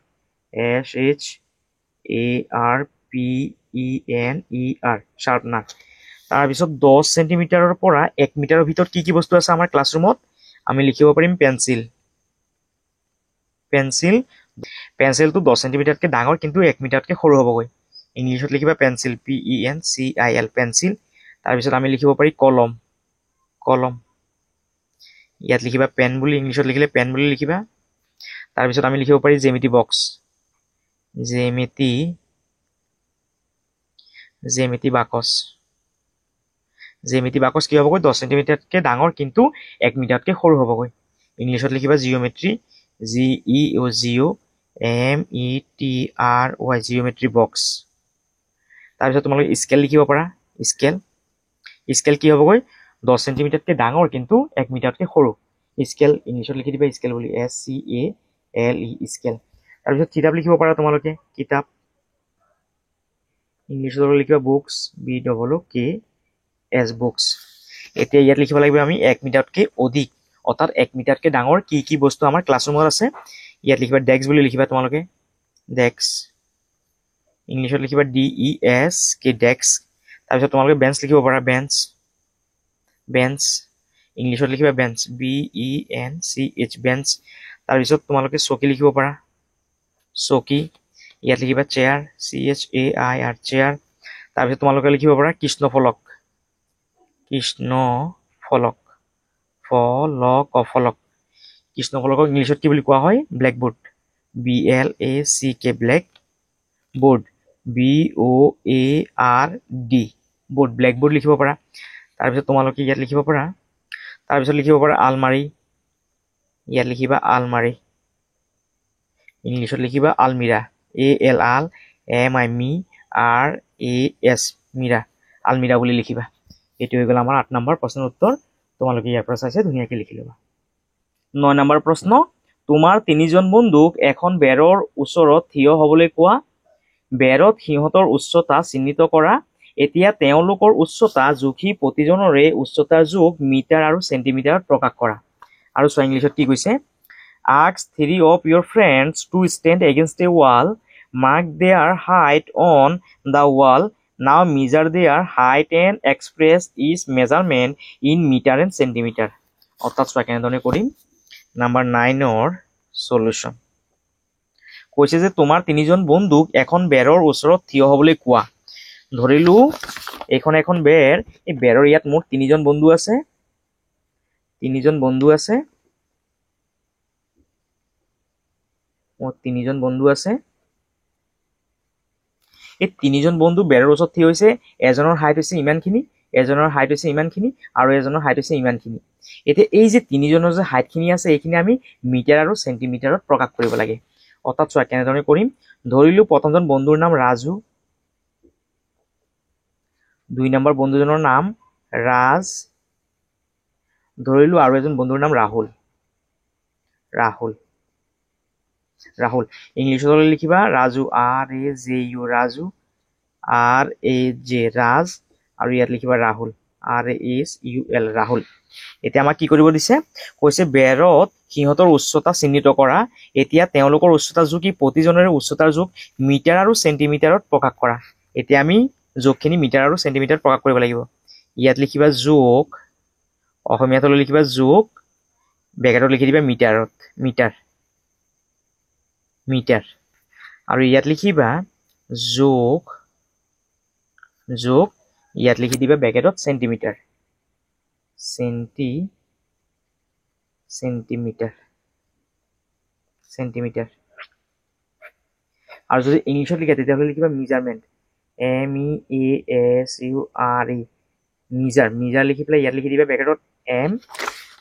SHARPENER, শাৰ্পনাৰ। তাৰপিছত 10 চেণ্টিমিটাৰৰ পৰা 1 মিটাৰৰ ভিতৰত কি বস্তু আছে আমাৰ ক্লাছৰুমত, আমি লিখিব পাৰিম পেঞ্চিলটো 10 চেণ্টিমিটাৰতকৈ ডাঙৰ কিন্তু 1 মিটাৰতকৈ সৰু হ'বগৈ। ইংলিছত লিখিবা পেঞ্চিল, PENCIL, পেঞ্চিল। তাৰপিছত আমি লিখিব পাৰি কলম। ইয়াত লিখিবা পেন বুলি, ইংলিছত লিখিলে পেন বুলি লিখিবা। তাৰপিছত আমি লিখিব পাৰি জ্যামিতি বক্স, জ্যামিতি বাকচ কি হ'বগৈ 10 চেণ্টিমিটাৰতকৈ ডাঙৰ কিন্তু 1 মিটাৰতকৈ সৰু হ'বগৈ। ইংলিছত লিখিবা জিঅ'মেট্ৰি, GEOMETRY, জিঅ'মেট্ৰি বক্স। তাৰপিছত তোমালোকে স্কেল লিখিব পাৰা, স্কেল কি হ'বগৈ 10 চেণ্টিমিটাৰতকৈ ডাঙৰ কিন্তু 1 মিটাৰতকৈ সৰু। স্কেল ইংলিছত লিখি দিবা স্কেল বুলি, SCALE, স্কেল। তাৰপিছত কিতাপ লিখিব পাৰা তোমালোকে, কিতাপ ইংলিছত লিখিবা বুকছ, BOOKS, বুকছ। এতিয়া ইয়াত লিখিব লাগিব আমি 1 মিটাৰতকৈ অধিক, অৰ্থাৎ 1 মিটাৰতকৈ ডাঙৰ কি বস্তু আমাৰ ক্লাছৰুমত আছে। ইয়াত লিখিবা ডেস্ক বুলি লিখিবা তোমালোকে, ডেস্ক। ইংলিছত লিখিবা DESK, ডেস্ক। তাৰপিছত তোমালোকে বেঞ্চ লিখিব পাৰা, বেঞ্চ। ইংলিছত লিখিবা বেঞ্চ, BENCH, বেঞ্চ। তাৰপিছত তোমালোকে চকী লিখিব পাৰা, চকী। ইয়াত লিখিবা চেয়াৰ, CHAIR, চেয়াৰ। তাৰপিছত তোমালোকে লিখিব পাৰা কৃষ্ণফলক, কৃষ্ণ ফলক ফলক কৃষ্ণ ফলকক ইংলিছত কি বুলি কোৱা হয় blackboard BLACK black board BOARD board blackboard লিখিব পাৰা তাৰপিছত তোমালোকে ইয়াত লিখিব পাৰা তাৰপিছত লিখিব পাৰা আলমাৰি ইয়াত লিখিবা আলমাৰি ইংলিছত লিখিবা আলমিৰা ALMIRAS মিৰা আলমিৰা বুলি লিখিবা এইটো হৈ গ'ল আমাৰ 8 নম্বৰ প্ৰশ্নৰ উত্তৰ তোমালোকে ইয়াৰ পৰা চাইছে ধুনীয়াকৈ লিখি ল'বা 9 নম্বৰ প্ৰশ্ন তোমাৰ তিনিজন বন্ধুক এখন বেৰৰ ওচৰত থিয় হ'বলৈ কোৱা বেৰত সিহঁতৰ উচ্চতা চিহ্নিত কৰা এতিয়া তেওঁলোকৰ উচ্চতা জুখি প্ৰতিজনৰে উচ্চতাৰ জোখ মিটাৰ আৰু চেণ্টিমিটাৰত প্ৰকাশ কৰা আৰু চোৱা ইংলিছত কি কৈছে Ask 3 of your friends to stand against a wall. Mark their height on the wall. Now measure their height and express each measurement in meter and centimeter. অর্থাৎ চোৱা কেনেধৰণে কৰিম নাম্বাৰ 9ৰ সলিউশন কৈছে যে তোমাৰ তিনিজন বন্ধুক এখন বেৰৰ ওচৰত থিয় হ'বলৈ কোৱা ধৰিলো এখন বেৰ এই বেৰৰ ইয়াত মোৰ তিনিজন বন্ধু আছে এই তিনিজন বন্ধু বেৰৰ ওচৰত থিয় হৈছে এজনৰ হাইট হৈছে ইমানখিনি এজনৰ হাইট হৈছে ইমানখিনি আৰু এজনৰ হাইট হৈছে ইমানখিনি এতিয়া এই যে তিনিজনৰ যে হাইটখিনি আছে এইখিনি আমি মিটাৰ আৰু চেণ্টিমিটাৰত প্ৰকাশ কৰিব লাগে অৰ্থাৎ চোৱা কেনেধৰণে কৰিম ধৰিলো প্ৰথমজন বন্ধুৰ নাম ৰাজু 2 নম্বৰ বন্ধুজনৰ নাম ৰাজ ধৰিলো আৰু এজন বন্ধুৰ নাম ৰাহুল ইংলিছত লিখিবা ৰাজু RAJU ৰাজু RAJ ৰাজ আৰু ইয়াত লিখিবা ৰাহুল RASUL ৰাহুল এতিয়া আমাক কি কৰিব দিছে কৈছে বেৰত সিহঁতৰ উচ্চতা চিহ্নিত কৰা এতিয়া তেওঁলোকৰ উচ্চতা জুখি প্ৰতিজনৰে উচ্চতাৰ জোখ মিটাৰ আৰু চেণ্টিমিটাৰত প্ৰকাশ কৰা এতিয়া আমি জোখখিনি মিটাৰ আৰু চেণ্টিমিটাৰত প্ৰকাশ কৰিব লাগিব ইয়াত লিখিবা জোখ অসমীয়াত লিখিবা জোখ ব্ৰেকেটত লিখি দিবা মিটাৰ আৰু ইয়াত লিখিবা জোখ ইয়াত লিখি দিবা ব্ৰেকেটত চেণ্টিমিটাৰ আৰু যদি ইংলিছত লিখা তেতিয়াহ'লে লিখিবা মেজাৰমেণ্ট MEASURE মিজাৰ লিখি পেলাই ইয়াত লিখি দিবা ব্ৰেকেটত M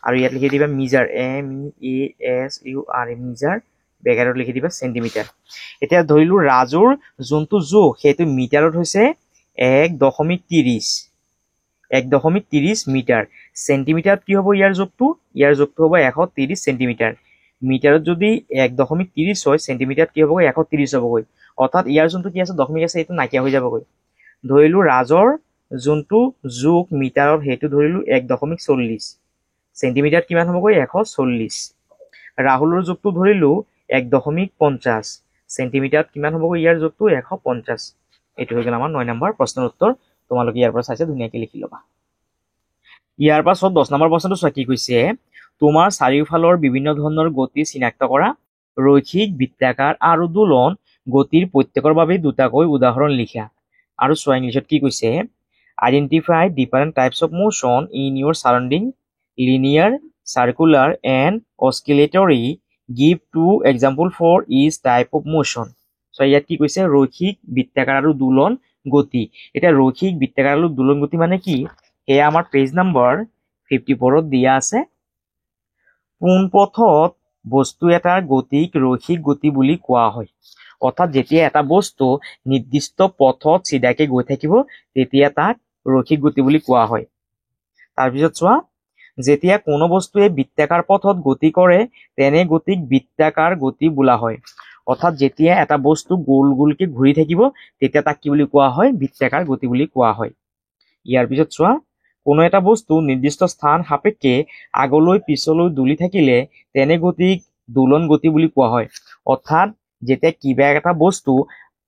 আৰু ইয়াত লিখি দিবা মিজাৰ MEASURE মিজাৰ ব্ৰেকেটত লিখি দিবা চেণ্টিমিটাৰ এতিয়া ধৰিলো ৰাজুৰ যোনটো জোখ সেইটো মিটাৰত হৈছে 1.30 মিটাৰ চেণ্টিমিটাৰত কি হ'ব ইয়াৰ জোখটো হ'ব 130 চেণ্টিমিটাৰ মিটাৰত যদি 1.30 হয় চেণ্টিমিটাৰত কি হ'বগৈ 130 হ'বগৈ অৰ্থাৎ ইয়াৰ যোনটো কি আছে দশমিক আছে এইটো নাইকিয়া হৈ যাবগৈ ধৰিলো ৰাজৰ যোনটো জোখ মিটাৰত সেইটো ধৰিলো 1.40 চেণ্টিমিটাৰত কিমান হ'বগৈ 140 ৰাহুলৰ জোখটো ধৰিলো 1.50 চেণ্টিমিটাৰত কিমান হ'বগৈ ইয়াৰ জোখটো 150 এইটো হৈ গ'ল আমাৰ 9 নম্বৰ প্ৰশ্নৰ উত্তৰ তোমালোকে ইয়াৰ পৰা চাইছে ধুনীয়াকৈ লিখি ল'বা ইয়াৰ পাছত 10 নম্বৰ প্ৰশ্নটো চোৱা কি কৈছে তোমাৰ চাৰিওফালৰ বিভিন্ন ধৰণৰ গতি চিনাক্ত কৰা ৰৈখিক বৃত্তাকাৰ আৰু দোলন গতিৰ প্ৰত্যেকৰ বাবে দুটাকৈ উদাহৰণ লিখা আৰু চোৱা ইংলিছত কি কৈছে identify different types of motion in your surrounding linear circular and oscillatory give 2 example for each type of motion চোৱা ইয়াত কি কৈছে ৰৈখিক বৃত্তাকাৰ আৰু দোলন গতি এতিয়া ৰৈখিক বৃত্তাকাৰ আৰু দোলন গতি মানে কি এয়া আমাৰ পেজ নম্বৰ 54ত দিয়া আছে পোনপথত বস্তু এটাৰ গতিক ৰৈখিক গতি বুলি কোৱা হয় অৰ্থাৎ যেতিয়া এটা বস্তু নিৰ্দিষ্ট পথত চিধাকে গৈ থাকিব তেতিয়া তাক ৰৈখিক গতি বুলি কোৱা হয় তাৰপিছত চোৱা যেতিয়া কোনো বস্তুৱে বৃত্তাকাৰ পথত গতি কৰে তেনে গতিক বৃত্তাকাৰ গতি বোলা হয় অৰ্থাৎ যেতিয়া এটা বস্তু গোল গোলকে ঘূৰি থাকিব তেতিয়া তাক কি বুলি কোৱা হয় বৃত্তাকাৰ গতি বুলি কোৱা হয় ইয়াৰ পিছত চোৱা কোনো এটা বস্তু নিৰ্দিষ্ট স্থান সাপেক্ষে আগলৈ পিছলৈ দুলি থাকিলে তেনে গতিক দোলন গতি বুলি কোৱা হয় অৰ্থাৎ যেতিয়া কিবা এটা বস্তু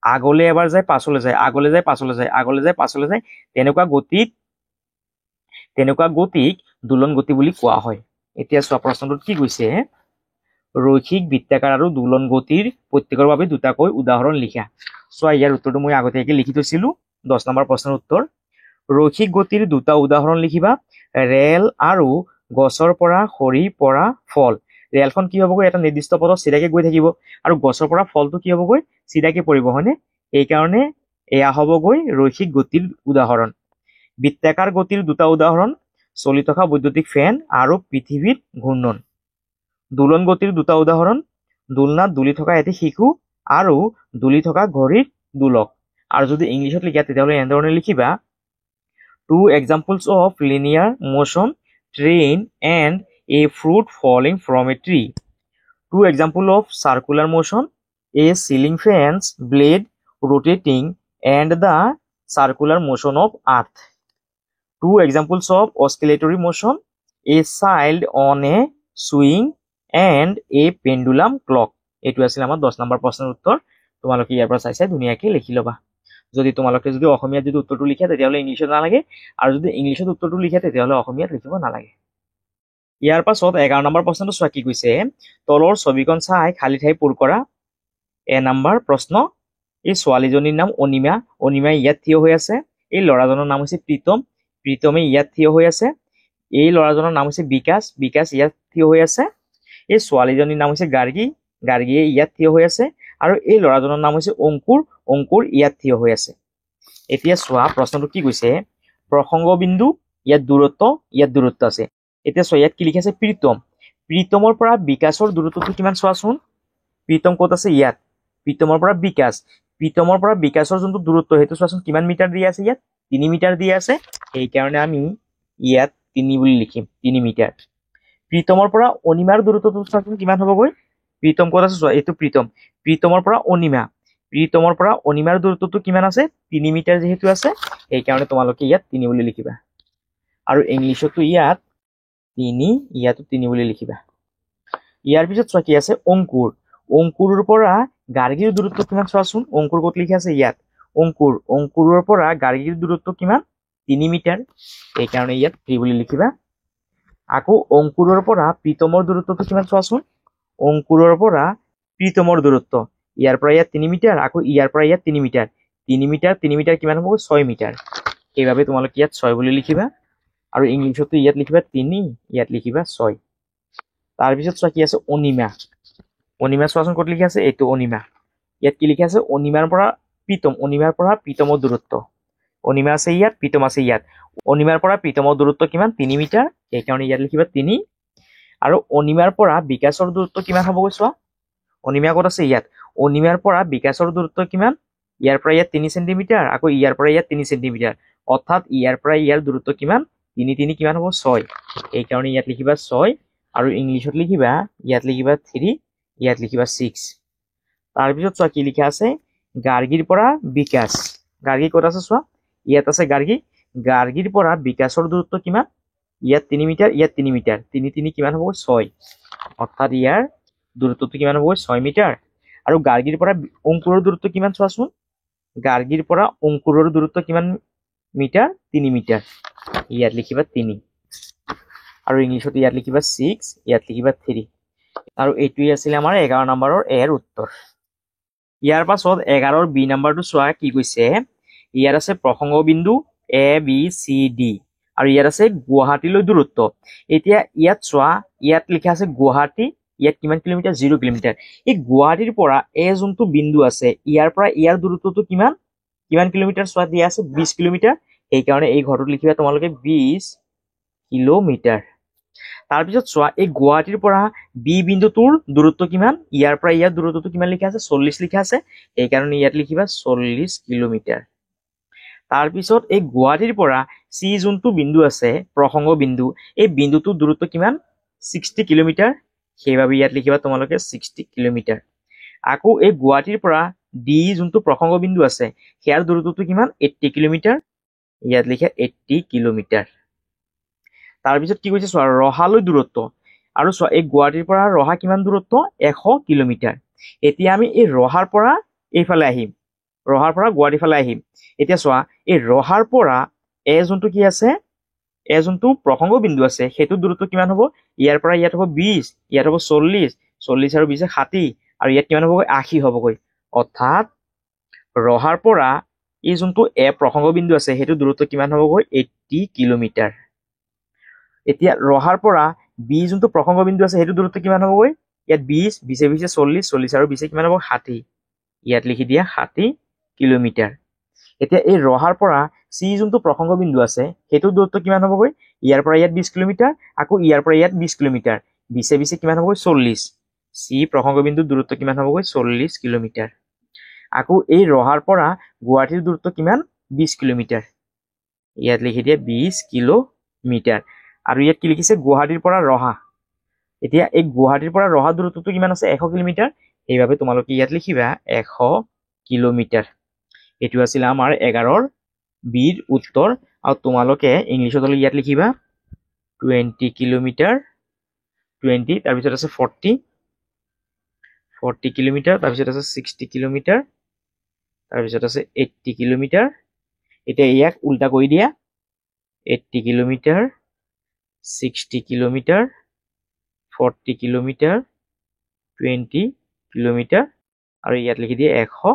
আগলৈ এবাৰ যায় পাছলৈ যায় আগলৈ যায় পাছলৈ যায় আগলৈ যায় পাছলৈ যায় তেনেকুৱা গতিক দোলন গতি বুলি কোৱা হয় এতিয়া চোৱা প্ৰশ্নটোত কি কৈছে ৰৈখিক বৃত্তাকাৰ আৰু দোলন গতিৰ প্ৰত্যেকৰ বাবে দুটাকৈ উদাহৰণ লিখা চোৱা ইয়াৰ উত্তৰটো মই আগতীয়াকৈ লিখি থৈছিলো 10 নম্বৰ প্ৰশ্নৰ উত্তৰ ৰৈখিক গতিৰ দুটা উদাহৰণ লিখিবা ৰেল আৰু গছৰ পৰা সৰি পৰা ফল ৰেলখন কি হ'বগৈ এটা নিৰ্দিষ্ট পথত চিধাকে গৈ থাকিব আৰু গছৰ পৰা ফলটো কি হ'বগৈ চিধাকে পৰিব হয়নে এইকাৰণে এয়া হ'বগৈ ৰৈখিক গতিৰ উদাহৰণ বৃত্তাকাৰ গতিৰ দুটা উদাহৰণ চলি থকা বৈদ্যুতিক ফেন আৰু পৃথিৱীত ঘূৰ্ণন দোলন গতিৰ দুটা উদাহৰণ দোলনাত দুলি থকা এটি শিশু আৰু দুলি থকা ঘড়ীৰ দোলক আৰু যদি ইংলিছত লিখা তেতিয়াহ'লে এনেধৰণে লিখিবা two examples of linear motion train and a fruit falling from a tree two example of circular motion a ceiling fan's blade rotating and the circular motion of earth two examples of oscillatory motion a child on a swing and a pendulum clock এটো আছিল আমাৰ 10 number প্ৰশ্নৰ উত্তৰ তোমালোকে ইয়াৰ পৰা চাই ধুনীয়াকৈ লিখি লবা যদি তোমালোকে যদি অসমীয়াত যদি উত্তৰটো লিখা তেতিয়াহ'লে ইংলিছত নালাগে আৰু যদি ইংলিছত উত্তৰটো লিখা তেতিয়াহ'লে অসমীয়াত লিখিব নালাগে ইয়াৰ পাছত 11 নম্বৰ প্ৰশ্নটো চোৱা কি কৈছে তলৰ ছবিখন চাই খালী ঠাই পূৰ কৰা এ নম্বৰ প্ৰশ্ন এই ছোৱালীজনীৰ নাম অনিমা অনিমাই ইয়াত থিয় হৈ আছে এই ল'ৰাজনৰ নাম হৈছে প্ৰীতম প্ৰীতমে ইয়াত থিয় হৈ আছে এই ল'ৰাজনৰ নাম হৈছে বিকাশ বিকাশ ইয়াত থিয় হৈ আছে এই ছোৱালীজনীৰ নাম হৈছে গাৰ্গী গাৰ্গীয়ে ইয়াত থিয় হৈ আছে আৰু এই ল'ৰাজনৰ নাম হৈছে অংকুৰ অংকুৰ ইয়াত থিয় হৈ আছে এতিয়া চোৱা প্ৰশ্নটো কি কৈছে প্ৰসংগ বিন্দু ইয়াত দূৰত্ব আছে এতিয়া চোৱা ইয়াত কি লিখা আছে প্ৰীতম প্ৰীতমৰ পৰা বিকাশৰ দূৰত্বটো কিমান চোৱাচোন প্ৰীতম ক'ত আছে ইয়াত প্ৰীতমৰ পৰা বিকাশৰ যোনটো দূৰত্ব সেইটো চোৱাচোন কিমান মিটাৰ দিয়া আছে ইয়াত 3 মিটাৰ দিয়া আছে সেইকাৰণে আমি ইয়াত 3 বুলি লিখিম 3 মিটাৰ প্ৰীতমৰ পৰা অনিমাৰ দূৰত্বটো চোৱাচোন কিমান হ'বগৈ প্ৰীতম ক'ত আছে চোৱা এইটো প্ৰীতমৰ পৰা অনিমাৰ দূৰত্বটো কিমান আছে 3 মিটাৰ যেহেতু আছে সেইকাৰণে তোমালোকে ইয়াত 3 বুলি লিখিবা আৰু ইংলিছতো ইয়াত 3 ইয়াতো 3 বুলি লিখিবা ইয়াৰ পিছত চোৱা কি আছে অংকুৰৰ পৰা গাৰ্গীৰ দূৰত্ব কিমান চোৱাচোন অংকুৰ ক'ত লিখা আছে ইয়াত অংকুৰৰ পৰা গাৰ্গীৰ দূৰত্ব কিমান 3 মিটাৰ এইকাৰণে ইয়াত 3 বুলি লিখিবা আকৌ অংকুৰৰ পৰা প্ৰীতমৰ দূৰত্বটো কিমান চোৱাচোন অংকুৰৰ পৰা প্ৰীতমৰ দূৰত্ব ইয়াৰ পৰা ইয়াত 3 মিটাৰ আকৌ ইয়াৰ পৰা ইয়াত 3 মিটাৰ 3 মিটাৰ কিমান হ'ব 6 মিটাৰ সেইভাবে তোমালোকে ইয়াত 6 বুলি লিখিবা আৰু ইংলিছতো ইয়াত লিখিবা 3 ইয়াত লিখিবা 6 তাৰ পিছত চোৱা কি আছে অনিমা চোৱাচোন ক'ত লিখা আছে এইটো অনিমা ইয়াত কি লিখা আছে অনিমাৰ পৰা প্ৰীতমৰ দূৰত্ব অনিমা আছে ইয়াত প্ৰীতম আছে ইয়াত অনিমাৰ পৰা প্ৰীতমৰ দূৰত্ব কিমান 3 মিটাৰ সেইকাৰণে ইয়াত লিখিবা 3 আৰু অনিমাৰ পৰা বিকাশৰ দূৰত্ব কিমান হ'বগৈ চোৱা অনিমা ক'ত আছে ইয়াত অনিমাৰ পৰা বিকাশৰ দূৰত্ব কিমান ইয়াৰ পৰা ইয়াত 3 সেন্টিমিটাৰ আকৌ ইয়াৰ পৰা ইয়াত 3 সেন্টিমিটাৰ অৰ্থাৎ ইয়াৰ পৰা ইয়াৰ দূৰত্ব কিমান 3 কিমান হ'ব 6 এইকাৰণে ইয়াত লিখিবা 6 আৰু ইংলিছত লিখিবা ইয়াত লিখিবা 3 ইয়াত লিখিবা 6 তাৰ পিছত চোৱা কি লিখা আছে গাৰ্গীৰ পৰা বিকাশ গাৰ্গী ক'ত আছে চোৱা ইয়াত আছে গাৰ্গীৰ পৰা বিকাশৰ দূৰত্ব কিমান ইয়াত 3 মিটাৰ ইয়াত 3 মিটাৰ 3 কিমান হ'ব 6 অৰ্থাৎ ইয়াৰ দূৰত্বটো কিমান হ'ব 6 মিটাৰ আৰু গাৰ্গীৰ পৰা অংকুৰৰ দূৰত্ব কিমান চোৱাচোন গাৰ্গীৰ পৰা অংকুৰৰ দূৰত্ব কিমান মিটাৰ 3 মিটাৰ ইয়াত লিখিবা 3 আৰু ইংলিছত ইয়াত লিখিবা 6 ইয়াত লিখিবা 3 আৰু এইটোই আছিল আমাৰ 11 নম্বৰৰ এৰ উত্তৰ ইয়াৰ পাছত 11ৰ বি নম্বৰটো চোৱা কি কৈছে ইয়াত আছে প্ৰসংগ বিন্দু এ বি চি ডি আৰু ইয়াত আছে গুৱাহাটীলৈ দূৰত্ব এতিয়া ইয়াত চোৱা ইয়াত লিখা আছে গুৱাহাটী ইয়াত কিমান কিলোমিটাৰ 0 কিলোমিটাৰ এই গুৱাহাটীৰ পৰা এ যোনটো বিন্দু আছে ইয়াৰ পৰা ইয়াৰ দূৰত্বটো কিমান কিলোমিটাৰ চোৱা দিয়া আছে 20 কিলোমিটাৰ সেইকাৰণে এই ঘৰটোত লিখিবা তোমালোকে 20 কিলোমিটাৰ তাৰপিছত চোৱা এই গুৱাহাটীৰ পৰা বি বিন্দুটোৰ দূৰত্ব কিমান ইয়াৰ পৰা ইয়াৰ দূৰত্বটো কিমান লিখা আছে 40 লিখা আছে সেইকাৰণে ইয়াত লিখিবা 40 কিলোমিটাৰ তাৰপিছত এই গুৱাহাটীৰ পৰা চি যোনটো বিন্দু আছে প্ৰসংগ বিন্দু এই বিন্দুটোৰ দূৰত্ব কিমান 60 কিলোমিটাৰ সেইভাবে ইয়াত লিখিবা তোমালোকে 60 কিলোমিটাৰ আকৌ এই গুৱাহাটীৰ পৰা ডি যোনটো প্ৰসংগ বিন্দু আছে হেয়াৰ দূৰত্বটো কিমান 80 কিলোমিটাৰ ইয়াত লিখা 80 কিলোমিটাৰ তাৰপিছত কি কৈছে চোৱা ৰহালৈ দূৰত্ব আৰু চোৱা এই গুৱাহাটীৰ পৰা ৰহা কিমান দূৰত্ব 100 কিলোমিটাৰ এতিয়া আমি এই ৰহাৰ পৰা এইফালে আহিম ৰহাৰ পৰা গুৱাহাটী ফালে আহিম এতিয়া চোৱা এই ৰহাৰ পৰা এ যোনটো কি আছে এ যোনটো প্ৰসংগ বিন্দু আছে সেইটো দূৰত্ব কিমান হ'ব ইয়াৰ পৰা ইয়াত হ'ব 20 ইয়াত হ'ব 40 আৰু 20 60 আৰু ইয়াত কিমান হ'বগৈ 80 হ'বগৈ অৰ্থাৎ ৰহাৰ পৰা এই যোনটো এ প্ৰসংগ বিন্দু আছে সেইটো দূৰত্ব কিমান হ'বগৈ 80 কিলোমিটাৰ এতিয়া ৰহাৰ পৰা বি যোনটো প্ৰসংগ বিন্দু আছে সেইটো দূৰত্ব কিমান হ'বগৈ ইয়াত 20 20 20 40 40 আৰু 20 কিমান হ'ব 60 ইয়াত লিখি দিয়া 60 কিলোমিটাৰ এতিয়া এই ৰহাৰ পৰা চি যোনটো প্ৰসংগ বিন্দু আছে সেইটো দূৰত্ব কিমান হ'বগৈ ইয়াৰ পৰা ইয়াত 20 কিলোমিটাৰ আকৌ ইয়াৰ পৰা ইয়াত 20 কিলোমিটাৰ 20 20 কিমান হ'বগৈ 40 চি প্ৰসংগ বিন্দুৰ দূৰত্ব কিমান হ'বগৈ 40 কিলোমিটাৰ আকৌ এই ৰহাৰ পৰা গুৱাহাটীৰ দূৰত্ব কিমান 20 কিলোমিটাৰ ইয়াত লিখি দিয়া 20 কিলোমিটাৰ আৰু ইয়াত কি লিখিছে গুৱাহাটীৰ পৰা ৰহা এতিয়া এই গুৱাহাটীৰ পৰা ৰহা দূৰত্বটো কিমান আছে 100 কিলোমিটাৰ সেইভাবে তোমালোকে ইয়াত লিখিবা 100 কিলোমিটাৰ এটো আছিল আমাৰ 11ৰ বিৰ উত্তৰ আৰু তোমালোকে ইংলিশত ইয়াত লিখিবা 20 কিলোমিটাৰ 20 তাৰ পিছত আছে 40 কিলোমিটাৰ তাৰ পিছত আছে 60 কিলোমিটাৰ তাৰ পিছত আছে 80 কিলোমিটাৰ এতিয়া ইয়াক উল্টা কৰি দিয়া 80 কিলোমিটাৰ 60 কিলোমিটাৰ 40 কিলোমিটাৰ 20 কিলোমিটাৰ আৰু ইয়াত লিখি দিয়ে 100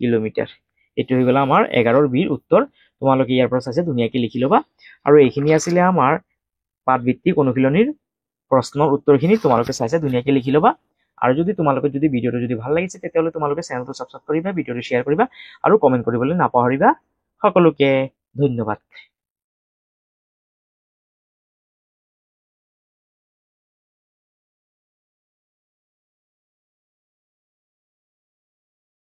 কিলোমিটাৰ এটো হৈ গ'ল আমাৰ 11ৰ বিৰ উত্তৰ তোমালোকে ইয়াৰ পৰা চাইছে ধুনীয়াকৈ লিখি লবা আৰু এইখিনি আছিল আমাৰ পাঠভিত্তিক অনুশীলনীৰ প্ৰশ্নৰ উত্তৰখিনি তোমালোকে চাইছে ধুনীয়াকৈ লিখি লবা আৰু যদি তোমালোকে যদি ভিডিওটো যদি ভাল লাগিছে তেতিয়াহলে তোমালোকে চেনেলটো সাবস্ক্ৰাইব কৰিবা ভিডিওটো শেয়াৰ কৰিবা আৰু কমেন্ট কৰিবলৈ নাপাহৰিবা সকলোকে ধন্যবাদ